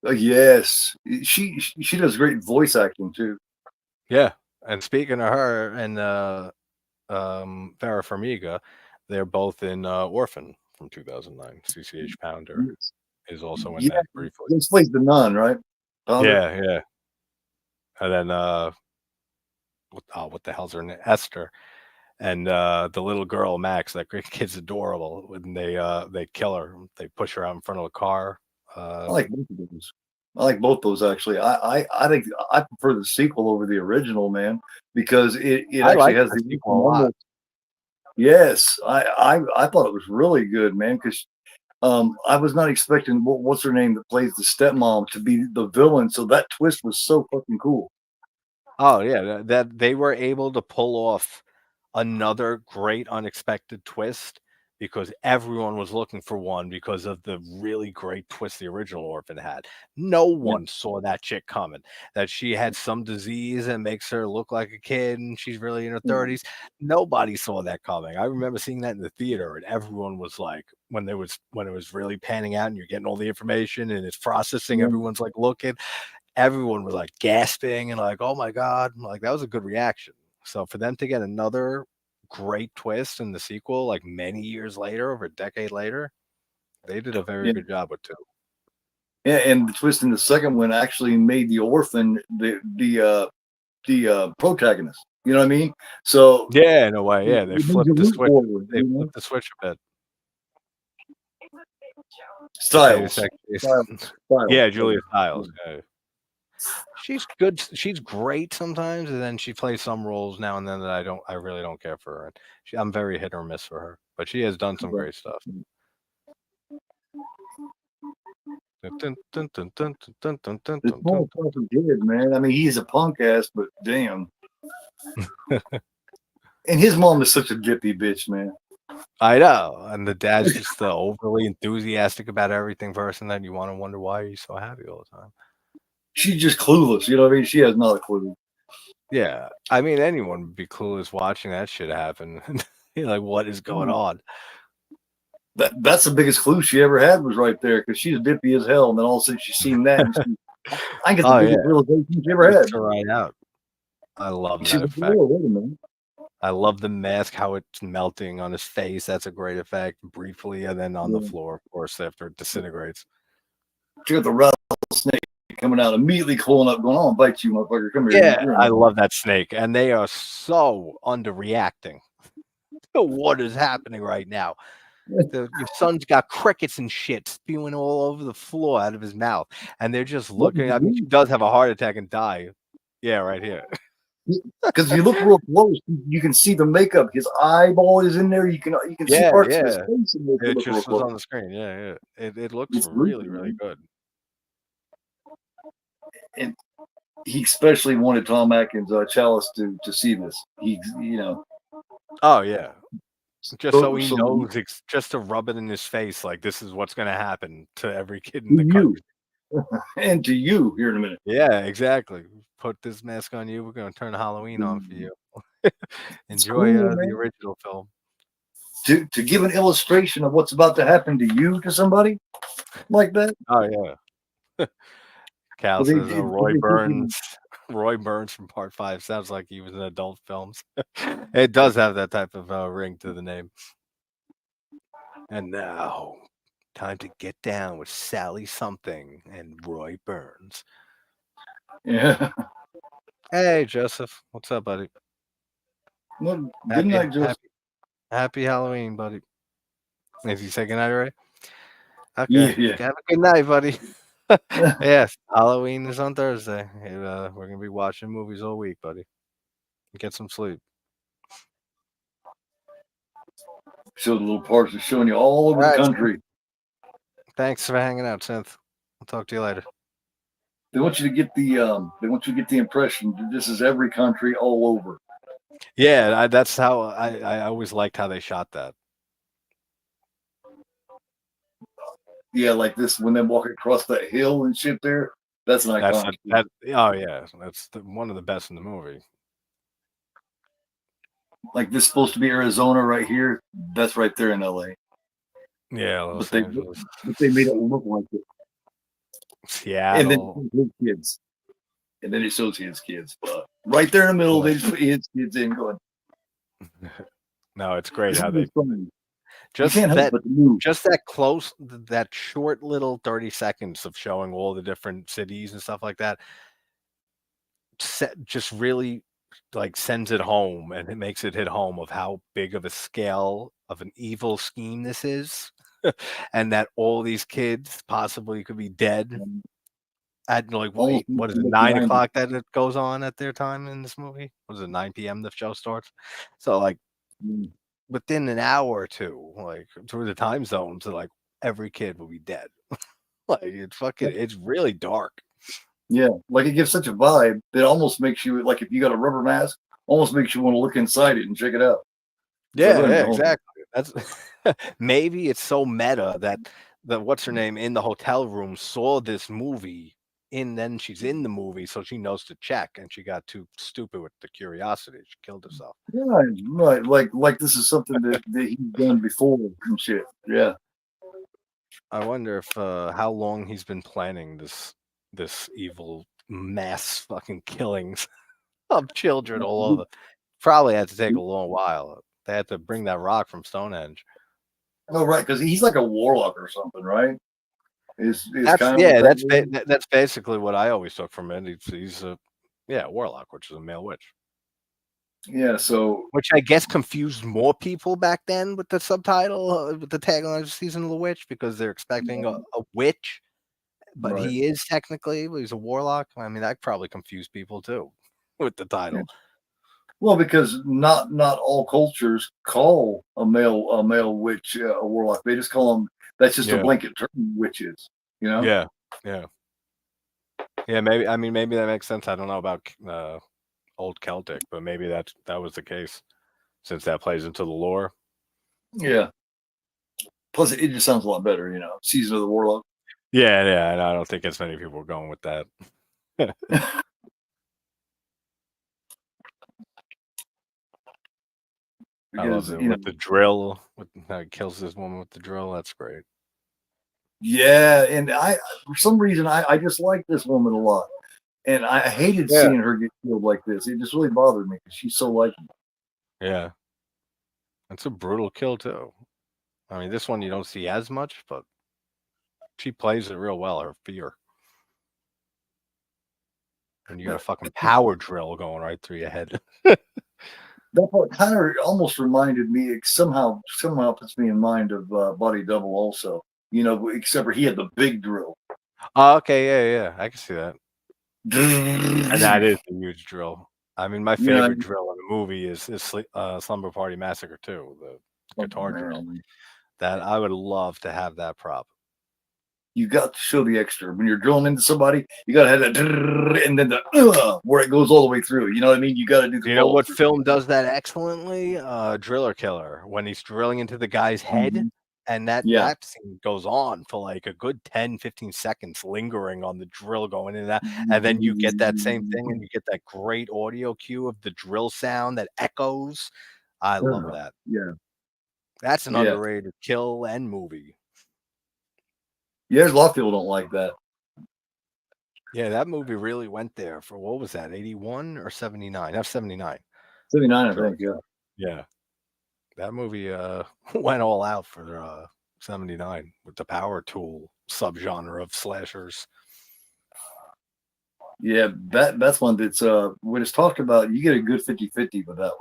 Yes, she does great voice acting too. Yeah. And speaking of her and Vera Farmiga, they're both in Orphan from 2009. CCH Pounder Yes. is also in Yeah, that briefly. this plays the nun, right? Pounder. Yeah, yeah. And then what the hell's her name? Esther. And the little girl Max, that great kid's adorable. When they kill her, they push her out in front of a car. I like both of those. I like both those actually. I think I prefer the sequel over the original, man, because it I actually like has the the sequel a lot. normal. Yes, I thought it was really good, man. Because I was not expecting what's her name that plays the stepmom to be the villain. So that twist was so fucking cool. Oh yeah, that they were able to pull off another great unexpected twist because everyone was looking for one because of the really great twist the original Orphan had. No Yeah, one saw that chick coming. That she had some disease that makes her look like a kid and she's really in her yeah, 30s. Nobody saw that coming. I remember seeing that in the theater and everyone was like when it was really panning out and you're getting all the information and it's processing, yeah. everyone's like looking, everyone was like gasping and like, "Oh my god!" Like that was a good reaction. So for them to get another great twist in the sequel, like many years later, over a decade later, they did a very Yeah. good job with two. Yeah, and the twist in the second one actually made the orphan the protagonist. You know what I mean? So Yeah, in a way, it yeah, made you root for her, They you know? flipped the switch a bit. Say the Styles. second, Styles. Styles. yeah, Julia Yeah. Stiles. Yeah. She's good. She's great sometimes, and then she plays some roles now and then that I really don't care for her. I'm very hit or miss for her, but she has done some But great stuff. Dun, dun, dun, dun, dun, dun, dun, this dun, dun, motherfucker did, man. I mean, he's a punk ass, but damn. dun. And his mom is such a dippy bitch, man. I know, and the dad's just the overly enthusiastic about everything person that you want to wonder why he's so happy all the time. She's just clueless. You know what I mean? She has not a clue. Yeah, I mean anyone would be clueless watching that shit happen. You're like, what is going on? That's the biggest clue she ever had was right there because she's dippy as hell. And then all of a sudden she's seen that and I get the Oh yeah, biggest realization she ever flips had. her right out. I love She's that like, effect. whoa, wait a minute. I love the mask, how it's melting on his face. That's a great effect. Briefly, and then on the Yeah. floor, of course, after it disintegrates. She got the rattlesnake coming out, immediately calling up, going, "Oh, bite you, motherfucker. Come here. Yeah, You're I in love that snake, and they are so underreacting to what is happening right now. there." Your son's got crickets and shit spewing all over the floor out of his mouth, and they're just What did looking. I mean, you she does have a heart attack and die. Yeah, right here. do? Because if you look real close, you can see the makeup. His eyeball is in there. You can see Yeah, parts of his yeah. face in there if you It look real just was close. on the screen. Yeah, yeah. It looks It's creepy, really, really man. good. And he especially wanted Tom Atkins, Chalice, to see this. Oh yeah, just so he So knows, just to rub it in his face, like this is what's going to happen to every kid in to the you country. and to you here in a minute. Yeah, exactly. Put this mask on you. We're going to turn Halloween on for you. It's Enjoy cool, the man. original film. To give an illustration of what's about to happen to you to somebody like that. Oh yeah. Cal Well, they says, did. Roy Burns. Roy Burns from Part 5 sounds like he was in adult films. It does have that type of ring to the name. And now, time to get down with Sally Something and Roy Burns. Yeah. Hey, Joseph. What's up, buddy? Well, good Happy, night, Joseph. happy, happy Halloween, buddy. Is he saying goodnight already? Okay. Yeah, Have a good night, buddy. yeah. Yes, Halloween is on Thursday. We're going to be watching movies all week, buddy. Get some sleep. Showed the little parts of showing you all All over the right. country. Thanks for hanging out, Synth. I'll talk to you later. They want you to get the impression that this is every country all over. Yeah, that's how I always liked how they shot that. Yeah, like this when they walk across that hill and shit there. That's an That's iconic. that. Oh yeah, that's one of the best in the movie. Like this is supposed to be Arizona right here. That's right there in LA. Yeah, But Los they Angeles, but they made it look like it. And then Seattle. his kids. And then it shows his kids. But right there in the middle, they just put his kids in going, No, it's great this how is they funny. You just can't help that but move. just that close that short little 30 seconds of showing all the different cities and stuff like that just really like sends it home and it makes it hit home of how big of a scale of an evil scheme this is and that all these kids possibly could be dead at like Almost what is it, 90. 9 o'clock that it goes on at their time in this movie? Was it 9 p.m. the show starts? So like within an hour or two, like through the time zones, like every kid will be dead. Like it's really dark. Yeah, like it gives such a vibe that almost makes you like if you got a rubber mask, almost makes you want to look inside it and check it out. Yeah, yeah, exactly. That's maybe it's so meta that what's her name in the hotel room saw this movie and then she's in the movie, so she knows to check, and she got too stupid with the curiosity. She killed herself. Right, right. Like this is something that he's done before and shit. Yeah. I wonder if how long he's been planning this evil mass fucking killings of children all over. Probably had to take a long while. They had to bring that rock from Stonehenge. Oh, right, because he's like a warlock or something, right? Is That's kind of yeah. what that is? That's basically what I always took from it. He's a warlock, which is a male witch. Yeah. So Which I guess confused more people back then with the subtitle, with the tagline of Season of the Witch, because they're expecting a witch, but right. he is technically he's a warlock. I mean, that probably confused people too with the Yeah. title. Well, because not all cultures call a male witch a warlock. They just call them. That's just a Yeah, blanket term. Witches. You know. yeah, yeah, yeah. Maybe maybe that makes sense. I don't know about old Celtic, but maybe that was the case since that plays into the lore. Yeah. Plus, it just sounds a lot better. You know, Season of the Warlock. Yeah, yeah. And I don't think as many people are going with that. I love Because it you know. with the drill. With how he kills this woman with the drill. That's great. Yeah, and I for some reason I just like this woman a lot, and I hated Yeah, seeing her get killed like this. It just really bothered me because she's so likable. yeah. It's a brutal kill too. I mean, this one you don't see as much, but she plays it real well. Her fear, and you got a fucking power drill going right through your head. That part kind of almost reminded me. It somehow puts me in mind of Body Double also. You know, except for he had the big drill. Oh, okay, yeah, yeah. I can see that. And that You is a huge drill. I mean, my know, favorite drill in the movie is Slumber Party Massacre 2, the oh, guitar drill. man. That I would love to have that prop. You got to show the extra when you're drilling into somebody. You got to have that, and then the where it goes all the way through. You know what I mean? You got to do the Do you know follow what through. film does that excellently? Driller Killer, when he's drilling into the guy's head, Mhm. and Yeah. that scene goes on for like a good 10, 15 seconds, lingering on the drill going into that, and then you get that same thing, and you get that great audio cue of the drill sound that echoes. I love that. Yeah. That's an Yeah. underrated kill and movie. Yeah, there's a lot of people don't like that. Yeah, that movie really went there for what was that, 81 or 79? That's 79. 79, I Driller think, yeah. Killer. Yeah. That movie went all out for 79 with the power tool subgenre of slashers. Yeah, that's one that's when it's talked about, you get a good 50-50 with that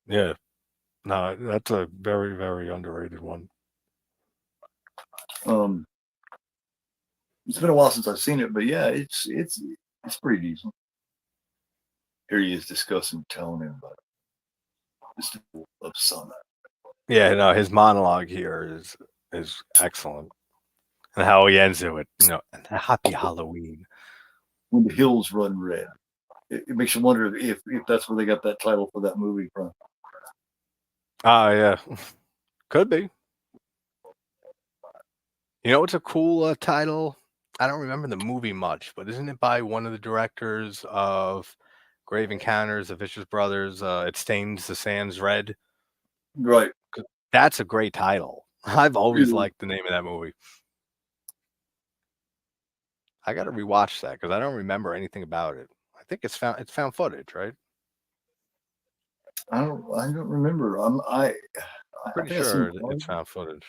Yeah. No, that's a very, very underrated one. one. It's been a while since I've seen it, but yeah, it's pretty decent. Here he is discussing telling him about this of Summit. Yeah, no, his monologue here is excellent. And how he ends it with, and happy Halloween. When the hills run red. It makes you wonder if that's where they got that title for that movie from. Ah, yeah. Could be. You know, it's a cool title. I don't remember the movie much, but isn't it by one of the directors of Grave Encounters, The Vicious Brothers? It Stains the Sands Red. Right. That's a great title. I've always Really? liked the name of that movie. I got to rewatch that because I don't remember anything about it. I think it's found footage, right? I don't remember. I Pretty think I seen sure it's found footage.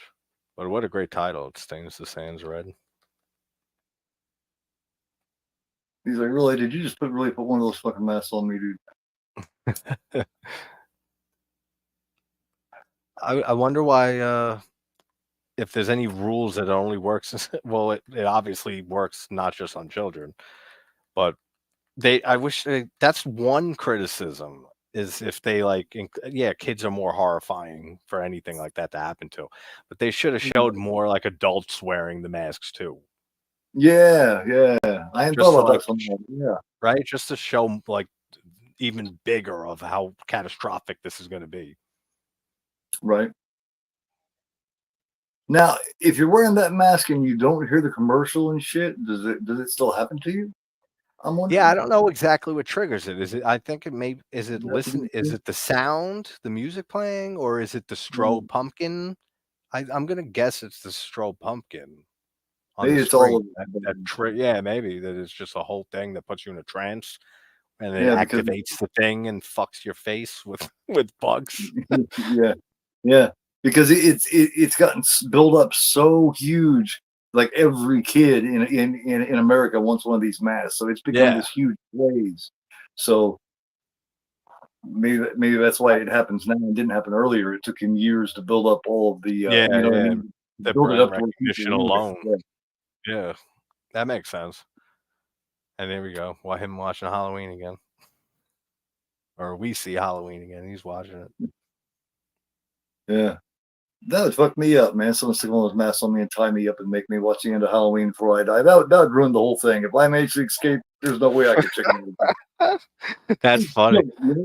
But what a great title! It Stains the Sands Red. He's like, really? Did you just put one of those fucking masks on me, dude? I wonder why. If there's any rules that it only works, well, it obviously works not just on children, but I wish that's one criticism is if they like, yeah, kids are more horrifying for anything like that to happen to, but they should have showed more like adults wearing the masks too. Yeah, I hadn't Just thought to about like, that somehow. Yeah, right, just to show like even bigger of how catastrophic this is going to be. right. Now, if you're wearing that mask and you don't hear the commercial and shit, does it still happen to you? I'm Yeah, wondering. I don't know exactly what triggers it. Is it? I think it may. Is it That's a listen? good Is thing. it the sound, the music playing, or is it the strobe Mm, pumpkin? I'm gonna guess it's the strobe pumpkin on the maybe it's all screen. of Yeah, maybe that is just a whole thing that puts you in a trance and it yeah, because activates the thing and fucks your face with with bugs. yeah, yeah, because it's gotten built up so huge. Like every kid in America wants one of these masks, so it's become Yeah, this huge craze. So maybe that's why it happens now and didn't happen earlier. It took him years to build up all of the yeah, you know what I yeah. mean? The Build it brand up to where people recognition want it. alone. Yeah. Yeah, that makes sense. And there we go. Why him watching Halloween again? Or we see Halloween again. He's watching it. Yeah. That would fuck me up, man. Someone stick one of those masks on me and tie me up and make me watch the end of Halloween before I die. That would ruin the whole thing. If I managed to escape, there's no way I could chicken out. That's funny.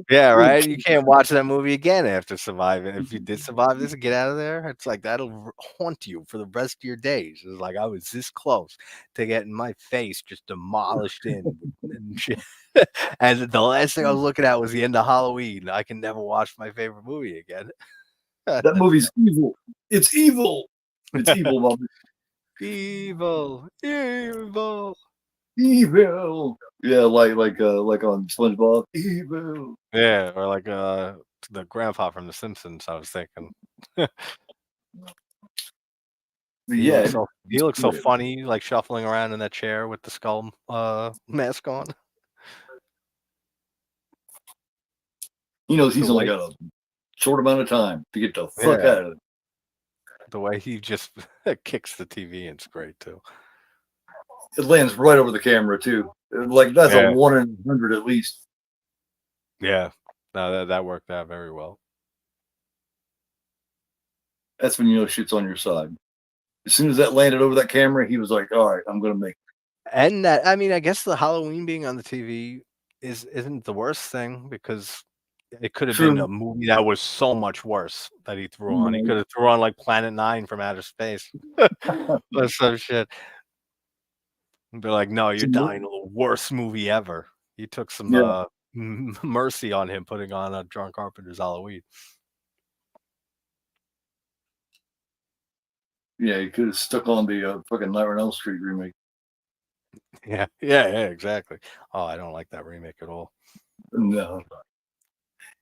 Yeah, right? You can't watch that movie again after surviving. If you did survive this and get out of there, it's like that'll haunt you for the rest of your days. It's like I was this close to getting my face just demolished in and shit. And the last thing I was looking at was the end of Halloween. I can never watch my favorite movie again. That movie's evil. It's evil. It's evil, Mom. Evil, evil. Evil. Yeah, like on SpongeBob. Evil. Yeah, or like the grandpa from The Simpsons. I was thinking. But He yeah, looks so funny, like shuffling around in that chair with the skull mask on. he knows The he's only way, got a short amount of time to get the fuck yeah, out of it. the way he just kicks the TV, it's great too. It lands right over the camera too. Like that's a Yeah, 1 in 100 at least. yeah. No, that worked out very well. That's when you know shit's on your side. As soon as that landed over that camera, he was like, "All right, I'm gonna make And that, I mean, I guess the Halloween being on the TV isn't the worst thing because it could it." have been a True. movie that was so much worse that he threw on. He You could have threw on like Planet Nine from Outer Space know, or some shit. And be like, no, you're some- dying of the worst movie ever. He took some yeah, mercy on him putting on a John Carpenter's Halloween. yeah, he could have stuck on the fucking Nightmare on Elm Street remake. Yeah, yeah, yeah, exactly. Oh, I don't like that remake at all. No,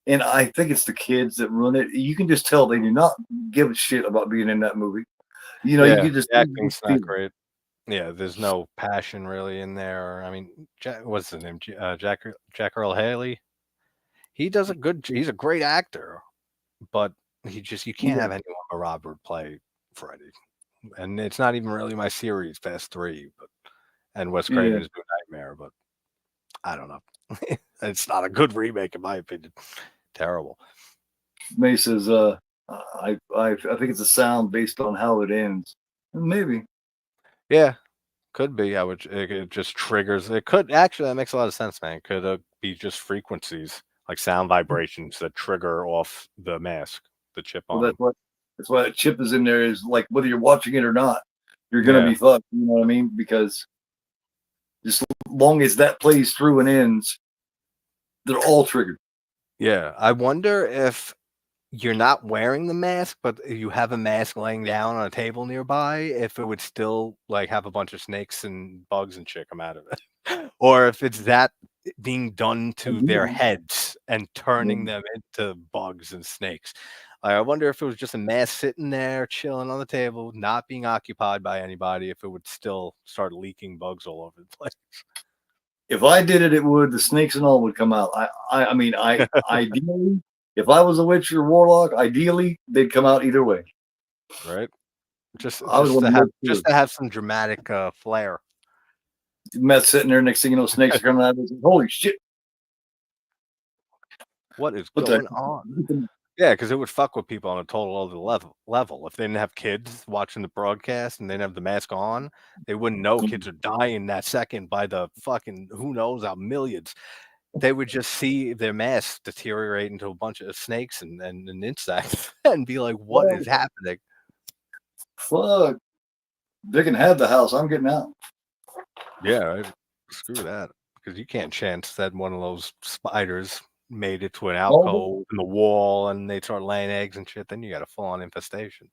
and I think it's the kids that run it. You can just tell they do not give a shit about being in that movie. You know, you Yeah, can just the acting's feel not great. Yeah, there's no passion really in there. I mean, what's his name? Jack Earl Haley. He does a good. He's a great actor, but you can't it. have anyone but Robert play Freddy. And it's not even really my series, Fast Three, but and Wes Yeah, yeah. Craven's New Nightmare, but I don't know. It's not a good remake in my opinion. Terrible. May says, I think it's a sound based on how it ends. Maybe. Yeah, could be. It just triggers. It could actually. That makes a lot of sense, man. It could be just frequencies, like sound vibrations that trigger off the mask, the chip Well, on them. that's why that chip is in there. Is like whether you're watching it or not, you're gonna Yeah, be fucked. You know what I mean? Because just long as that plays through and ends, they're all triggered. yeah. I wonder if you're not wearing the mask, but you have a mask laying down on a table nearby, if it would still like have a bunch of snakes and bugs and shit come out of it, or if it's that being done to their Ideally, heads and yeah. turning them into bugs and snakes. Like, I wonder if it was just a mask sitting there chilling on the table, not being occupied by anybody, if it would still start leaking bugs all over the place. If I did it, it would. The snakes and all would come out. I mean, I ideally, if I was a witch or warlock, ideally they'd come out either way. Right? Just I would want to make sure. just to have some dramatic flair. Meth sitting there. Next thing you know, snakes are coming out. Holy shit! What is What the going on? Yeah, because it would fuck with people on a total other level. If they didn't have kids watching the broadcast and they didn't have the mask on, they wouldn't know kids are dying that second by the fucking who knows how millions. They would just see their masks deteriorate into a bunch of snakes and insects and be like, what is happening? Fuck. They can have the house. I'm getting out. Yeah, screw that. Because you can't chance that one of those spiders made it to an alcove in the wall and they start laying eggs and shit. Then you got a full on infestation.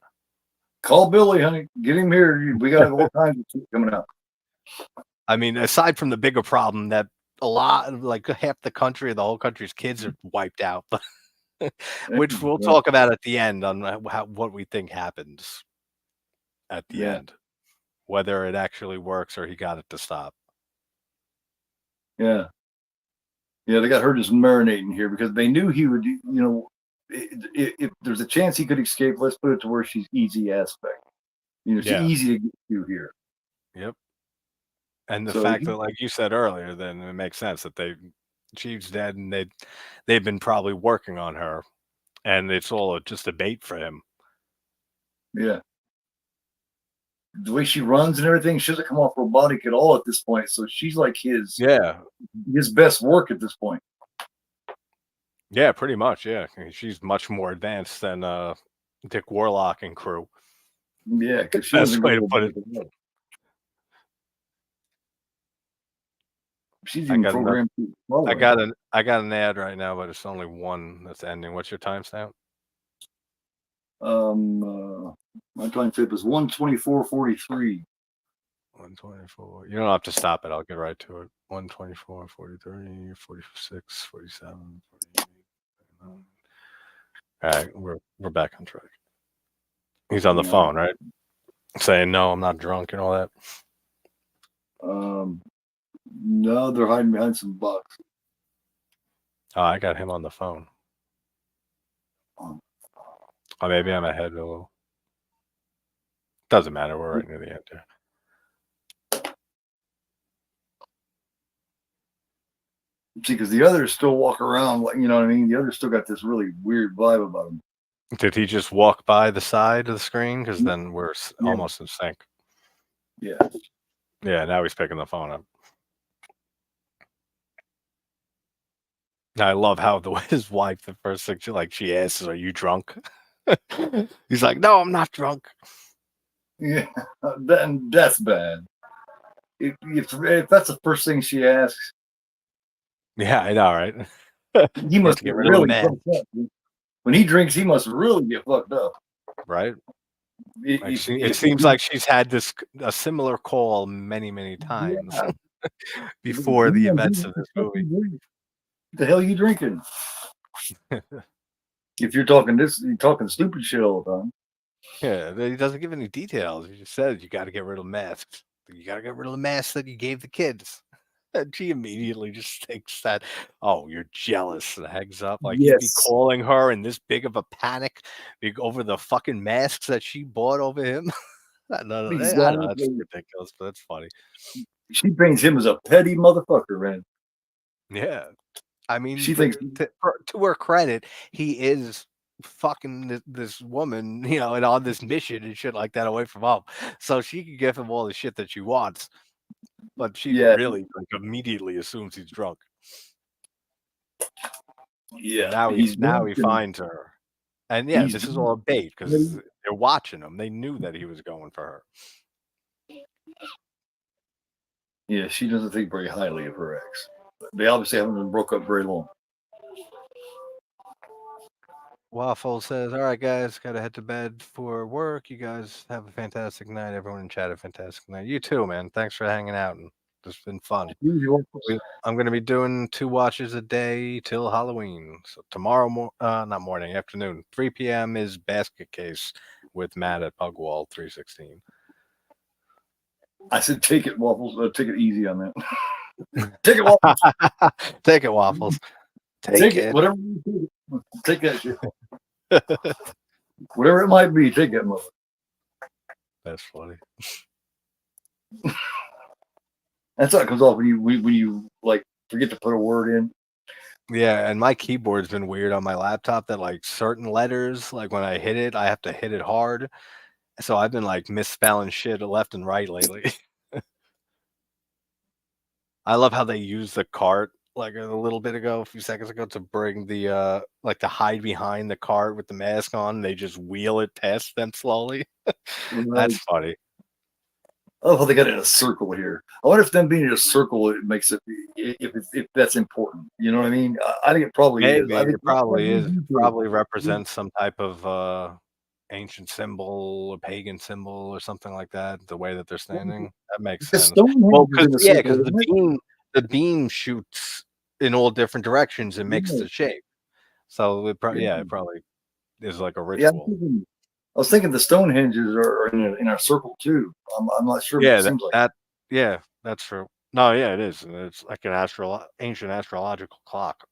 Call Billy, honey. Get him here. We got all kinds of shit coming out. I mean, aside from the bigger problem that a lot, like half the country, the whole country's kids are wiped out, which we'll talk about at the end on what we think happens at the end, whether it actually works or he got it to stop. Yeah. Yeah, they got her just marinating here because they knew he would, you know, if there's a chance he could escape, let's put it to where she's easy aspect. You know, she's easy to get to here. Yep. And the fact that, like you said earlier, then it makes sense that she's dead and they've been probably working on her and it's all just a bait for him. Yeah. The way she runs and everything, she doesn't come off robotic at all at this point. So she's like his best work at this point. Yeah, pretty much. Yeah, she's much more advanced than Dick Warlock and crew. Yeah, because she best way to put it. She's even programmed. I got an ad right now, but it's only one that's ending. What's your timestamp? My timestamp is 1:24:43. 1:24. You don't have to stop it. I'll get right to it. 1:24, 43, 46, 47, 48. All right, we're back on track. He's on the phone, right? Saying no, I'm not drunk and all that. No, they're hiding behind some boxes. Oh, I got him on the phone. Oh, maybe I'm ahead a little. Doesn't matter. We're right near the end there. See, because the others still walk around, like, you know what I mean? The others still got this really weird vibe about them. Did he just walk by the side of the screen? Because then we're almost in sync. Yeah. Yeah, now he's picking the phone up. I love how his wife, the first thing she asks, "Are you drunk?" He's like, "No, I'm not drunk." Yeah, that's bad. If that's the first thing she asks. Yeah, I know, right? He must get really fucked up. When he drinks, he must really get fucked up. Right? It seems like she's had a similar call many, many times before the events of this movie. What the hell are you drinking? If you're talking stupid shit all the time. Yeah, he doesn't give any details. He just says you got to get rid of masks. You got to get rid of the masks that you gave the kids. And she immediately just thinks that, oh, you're jealous, and hangs up. Like he'd be calling her in this big of a panic over the fucking masks that she bought over him. I know that's ridiculous, but that's funny. She paints him as a petty motherfucker, man. Yeah, I mean, she thinks to her credit, he is fucking this woman, you know, and on this mission and shit like that away from home, so she can give him all the shit that she wants. But she really immediately assumes he's drunk. Yeah, now he finds her, and this is all a bait because they're watching him. They knew that he was going for her. Yeah, she doesn't think very highly of her ex. They obviously haven't been broke up very long. Waffle says, "All right, guys, gotta head to bed for work. You guys have a fantastic night. Everyone in chat, a fantastic night. You too, man. Thanks for hanging out, and it's been fun. I'm gonna be doing 2 watches a day till Halloween. So tomorrow, not morning, afternoon, 3 p.m. is Basket Case with Matt at Pugwall 316. I said, take it, Waffles. Take it easy on that. Take it, Waffles. Take it, Waffles. Take it. Whatever you do, take that shit. Whatever it might be, take that mother. That's funny. That's how it comes off when you like forget to put a word in. Yeah, and my keyboard's been weird on my laptop that like certain letters, like when I hit it, I have to hit it hard. So I've been like misspelling shit left and right lately. I love how they use the cart like a little bit ago, a few seconds ago, to bring the like to hide behind the cart with the mask on. They just wheel it past them slowly. That's Right. funny. Oh, they got it in a circle here. I wonder if them being in a circle it makes it if that's important. You know what I mean? I think it probably is. Maybe I think it probably is. It probably yeah, represents some type of ancient symbol, a pagan symbol, or something like that. The way that they're standing, that makes the sense. Well, Stonehenge is because in a yeah, circle, because isn't it? the beam shoots in all different directions and makes Yeah. the shape. So Yeah. it probably is like a Yeah, ritual. I was thinking the Stonehenges are in our circle too. I'm not sure, but it Yeah, seems like that yeah, that's true. No, yeah, it is. And it's like an ancient astrological clock.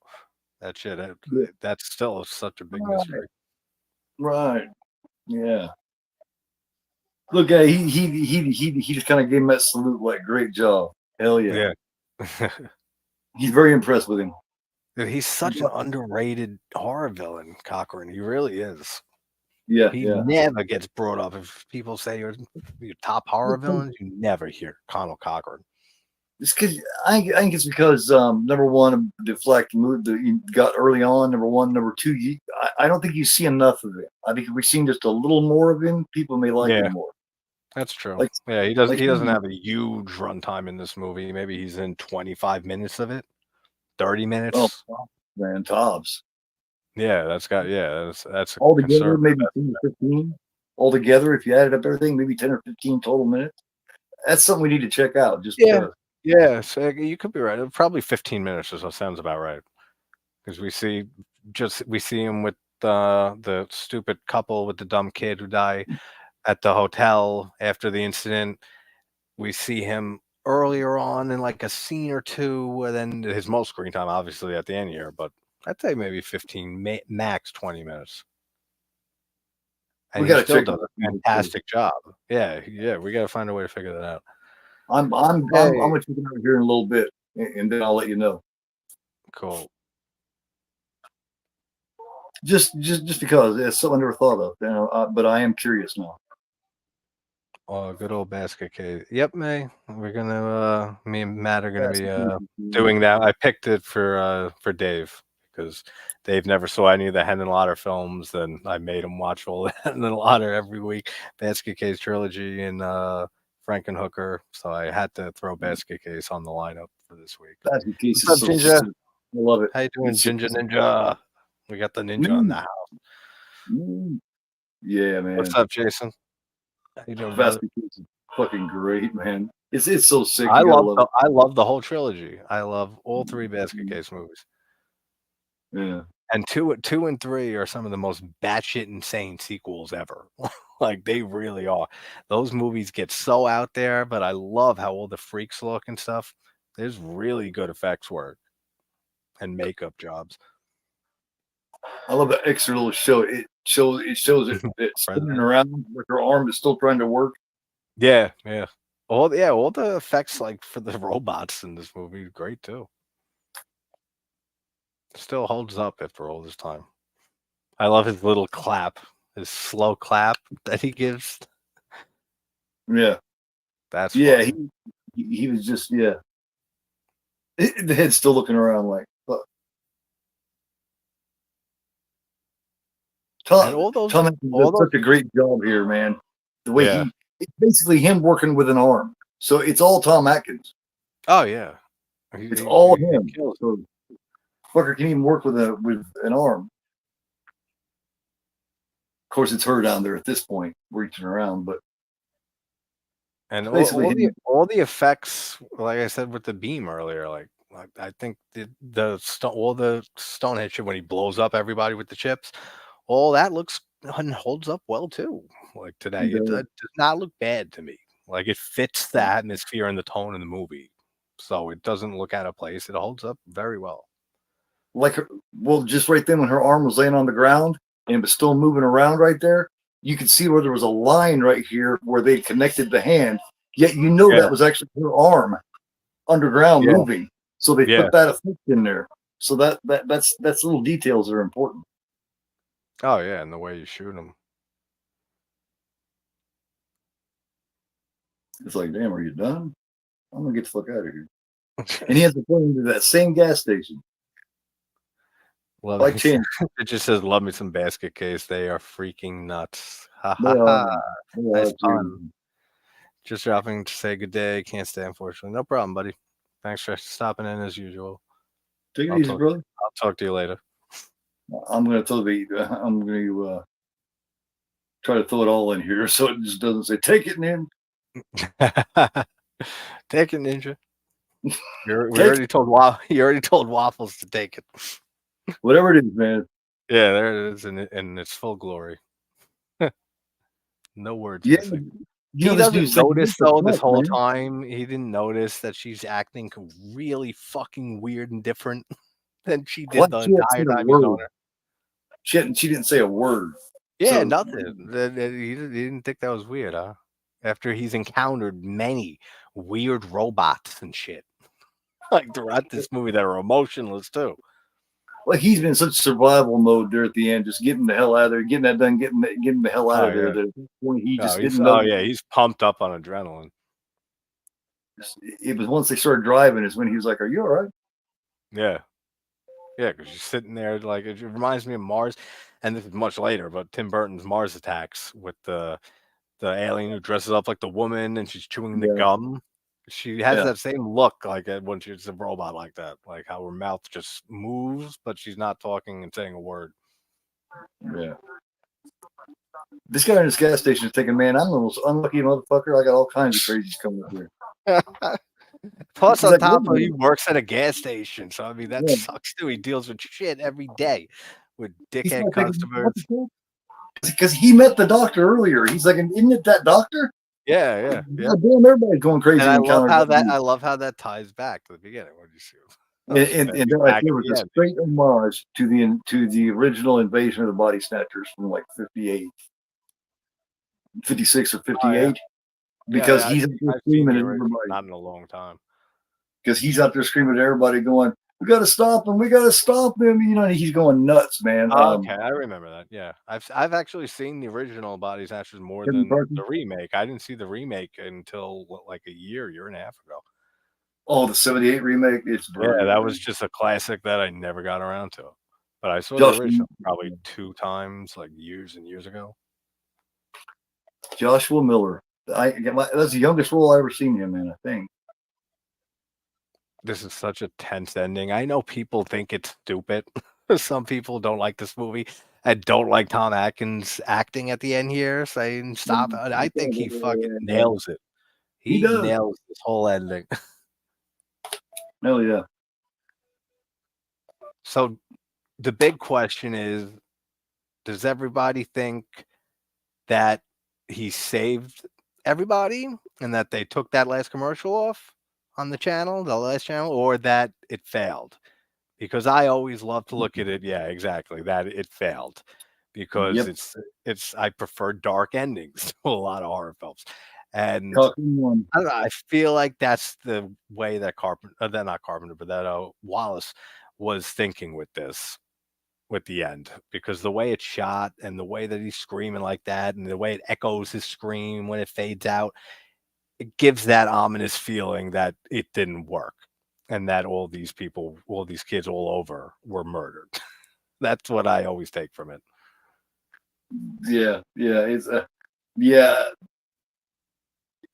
That shit, yeah. that's still such a big Right, mystery. right, yeah. Look, he just kind of gave him that salute, like great job, hell yeah. Yeah. He's very impressed with him. Dude, he's such an underrated horror villain, Cochran. He really is. Yeah, He yeah. never gets brought up. If people say you're your top horror villains, you never hear Conal Cochran. It's because I think it's because number one, the Fleck move that you got early on. Number one, number two, I don't think you see enough of it. I think if we've seen just a little more of him, people may like Yeah, him more. that's true. Like, Yeah, like he doesn't have a huge runtime in this movie. Maybe he's in 25 minutes of it, 30 oh minutes. man, tops. Yeah, that's a Altogether, conservative maybe 10 or 15. Altogether, if you added up everything, maybe 10 or 15 total minutes. That's something we need to check out just Yeah. because. Yeah, so you could be right. Probably 15 minutes or so sounds about right. Because we see him with the stupid couple with the dumb kid who die at the hotel after the incident. We see him earlier on in like a scene or two, and then his most screen time, obviously, at the end here. But I'd say maybe 15, max 20 minutes, and We he got to still check does a it out. fantastic job. Yeah, yeah, we got to find a way to figure that out. I'm Hey, gonna check it out here in a little bit, and then I'll let you know. cool. Just because it's something I never thought of, you know, but I am curious now. Oh, good old basket case. Yep, May. We're gonna me and Matt are gonna That's be the doing that. I picked it for Dave because Dave never saw any of the Hen and Lauder films, and I made him watch all the Hen and Lauder every week. Basket Case trilogy and Frankenhooker. So I had to throw Basket Case on the lineup for this week. That's the case What's is up, so Ginger? sick. I love it. How you doing, It's so Ginger sick. Ninja? We got the ninja on the Mm, house. yeah, What's man. up, Jason? How you doing, brother? Basket case is fucking great, man. It's so sick. You gotta love it. I love the whole trilogy. I love all three Basket Case movies. Yeah. And 2 and 3 are some of the most batshit insane sequels ever. Like, they really are. Those movies get so out there, but I love how all the freaks look and stuff. There's really good effects work and makeup jobs. I love the extra little show. It shows it spinning President. around like her arm is still trying to work. Yeah, yeah. All the effects, like, for the robots in this movie, great too. Still holds up after all this time. I love his little clap, his slow clap that he gives. Yeah. That's Yeah, funny. he was just yeah. The head's still looking around like fuck. And Tom Hanks all does those such a great job here, man. The way yeah. it's basically him working with an arm. So it's all Tom Atkins. Oh, yeah. It's all He him. kills it. So fucker can even work with an arm. Of course, it's her down there at this point, reaching around, but And it's basically him. all the effects, like I said with the beam earlier, like I think all the Stonehenge shit when he blows up everybody with the chips, all that looks and holds up well too. Like today, it does not look bad to me. Like it fits the atmosphere and the tone of the movie, so it doesn't look out of place. It holds up very well. Like well, just right then when her arm was laying on the ground and it was still moving around right there, you could see where there was a line right here where they connected the hand. Yet you know Yeah, that was actually her arm underground yeah, moving. So they yeah. put that effect in there. So that's little details that are important. Oh yeah, and the way you shoot them. It's like, damn, are you done? I'm gonna get the fuck out of here. And he has to pull into that same gas station. Love Like me. 10. It just says, "Love me some basket case." They are freaking nuts. Ha They ha are. ha. They are Nice too. pun. Just dropping to say good day. Can't stay, unfortunately. No problem, buddy. Thanks for stopping in as usual. Take it I'll easy, talk. brother. I'll talk to you later. I'm gonna try to throw it all in here so it just doesn't say take it in. Take it, Ninja. We Take already told you already told Waffles to take it. whatever it is, man. Yeah, there it is in its full glory. No words Yeah, missing. you know He this doesn't dude's saying notice what the though this fuck, whole man. time. He didn't notice that she's acting really fucking weird and different than she did What? the She hadn't entire said a time he's known word. her. She didn't say a word. Yeah, So nothing. He didn't think that was weird, huh? After he's encountered many weird robots and shit, like throughout this movie that are emotionless too. well, he's been in such survival mode there at the end, just getting the hell out of there, getting that done, getting the hell out Oh of there. yeah. That at this point he Oh, just didn't know. he's pumped up on adrenaline. It was once they started driving is when he was like, "Are you all right?" Yeah. Yeah, because she's sitting there like it reminds me of Mars, and this is much later, but Tim Burton's Mars Attacks with the alien who dresses up like the woman and she's chewing the Yeah, gum. She has yeah, that same look like when she's a robot like that, like how her mouth just moves, but she's not talking and saying a word. yeah. This guy in this gas station is thinking, "Man, I'm the most unlucky motherfucker. I got all kinds of crazies coming up here." Plus, He's on like, "Wait top a of he minute." works at a gas station, so I mean that Yeah. sucks too. He deals with shit every day with He's dickhead not thinking, customers. "What the fuck?" Because he met the doctor earlier. He's like, "Isn't it that doctor?" Yeah, yeah, yeah. God damn, everybody's going And crazy and encountering that dude. I love how that ties back to the beginning. What did you see? And, Oh, so and he's that right back there at was the a end. straight homage to the original Invasion of the Body Snatchers from like 58, 56 or Oh yeah, 58. yeah, Because yeah. he's out there I've seen screaming the at original, everybody. not in a long time. Because he's out there screaming at everybody, going, "We got to stop him! We got to stop him!" You know, and he's going nuts, man. Oh, okay, I remember that. Yeah, I've actually seen the original Body Snatchers more Kevin than Parker. the remake. I didn't see the remake until like a year and a half ago. Oh, the 78 remake. It's Yeah, brilliant, that was man. just a classic that I never got around to. But I saw the Josh, original probably 2 times, like years and years ago. Joshua Miller. That's the youngest role I ever seen him in, I think. This is such a tense ending. I know people think it's stupid. Some people don't like this movie and don't like Tom Atkins acting at the end here, saying stop. And I think he fucking nails it. He He does. nails this whole ending. Hell yeah. So the big question is, does everybody think that he saved everybody and that they took that last commercial off on the channel, the last channel, or that it failed? Because I always love to look at it. Yeah, exactly. That it failed because Yep. I prefer dark endings to a lot of horror films. And Cochran one. I don't know, I feel like that's the way that not Carpenter, but that Wallace was thinking with this, with the end, because the way it's shot and the way that he's screaming like that and the way it echoes his scream when it fades out, it gives that ominous feeling that it didn't work and that all these people, all these kids all over were murdered. That's what I always take from it. Yeah, yeah. Yeah.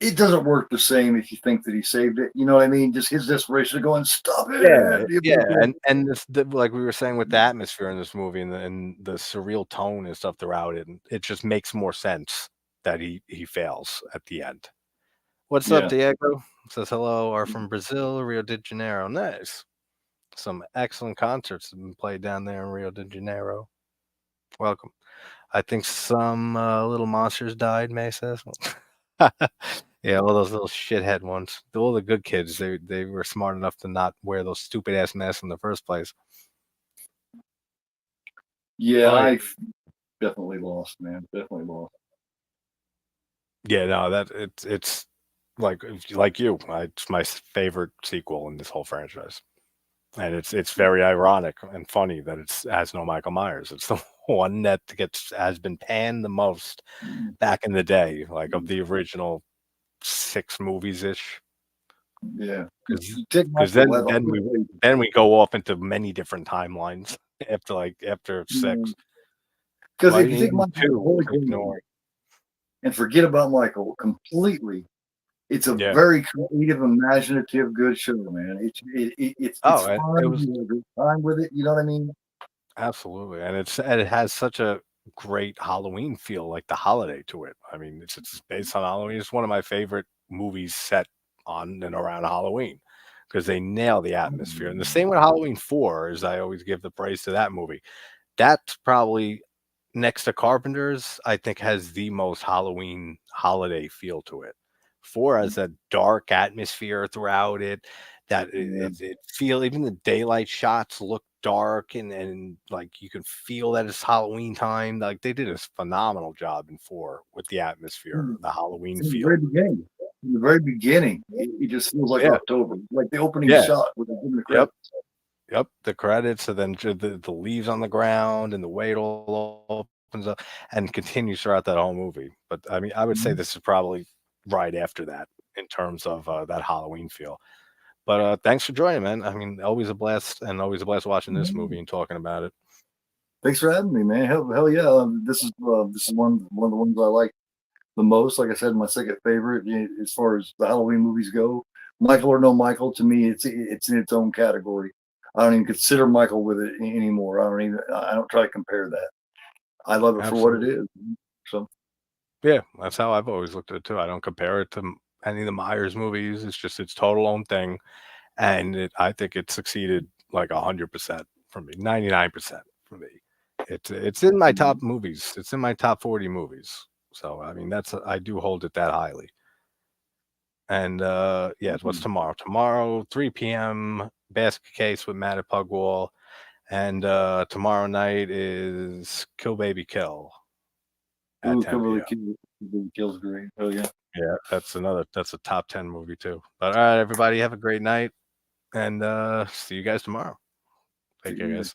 It doesn't work the same if you think that he saved it. You know what I mean? Just his desperation of going, "Stop Yeah, it!" yeah, and like we were saying with the atmosphere in this movie and the surreal tone and stuff throughout it, and it just makes more sense that he fails at the end. What's up, Yeah. Diego? Says hello. Are from Brazil, Rio de Janeiro. Nice. Some excellent concerts have been played down there in Rio de Janeiro. Welcome. I think some little monsters died. May says. Yeah, all those little shithead ones. All the good kids, they were smart enough to not wear those stupid ass masks in the first place. Yeah, Oh, yeah. I definitely lost, man. Definitely lost. Yeah, no, that it's like you. It's my favorite sequel in this whole franchise. And it's very ironic and funny that it has no Michael Myers. It's the one that has been panned the most back in the day, like of the original 6 movies ish. Yeah. Because then we go off into many different timelines after 6. Because Why if do you you take need Michael 2? Ignore. and forget about Michael completely, it's a Yeah. very creative, imaginative, good show, man. It's And fun. it was You have a good time with it. You know what I mean? absolutely, and it has such a great Halloween feel, like the holiday to it. I mean, it's based on Halloween. It's one of my favorite movies set on and around Halloween because they nail the atmosphere. And the same with Halloween 4, as I always give the praise to that movie. That's probably next to Carpenter's, I think has the most Halloween holiday feel to it. 4 has a dark atmosphere throughout it that it feel even the daylight shots look dark and like you can feel that it's Halloween time. Like they did a phenomenal job in 4 with the atmosphere, the Halloween In the feel. very beginning. In the very beginning, it just feels like Yeah, October, like the opening yeah, shot with the yep. credits. Yep, the credits, and then the leaves on the ground, and the way it all opens up and continues throughout that whole movie. But I mean, I would say this is probably right after that in terms of that Halloween feel. But thanks for joining, man. I mean, always a blast, and always a blast watching this movie and talking about it. Thanks for having me, man. Hell yeah! This is one of the ones I like the most. Like I said, my second favorite as far as the Halloween movies go. Michael or no Michael, to me, it's in its own category. I don't even consider Michael with it anymore. I don't try to compare that. I love it for what it Absolutely. is. So Yeah, that's how I've always looked at it too. I don't compare it to any of the Myers movies. It's just its total own thing, and I think it succeeded like 100% for me, 99% for me. It's in my top movies. It's in my top 40 movies. So I mean, I do hold it that highly. And yeah, what's tomorrow? Tomorrow, 3 p.m. Basket Case with Matt at Pugwall, and tomorrow night is Kill Baby Kill at ooh, 10 p.m. Kills great. Oh yeah. Yeah, that's a top 10 movie too. But all right, everybody, have a great night, and see you guys tomorrow. Take care, guys.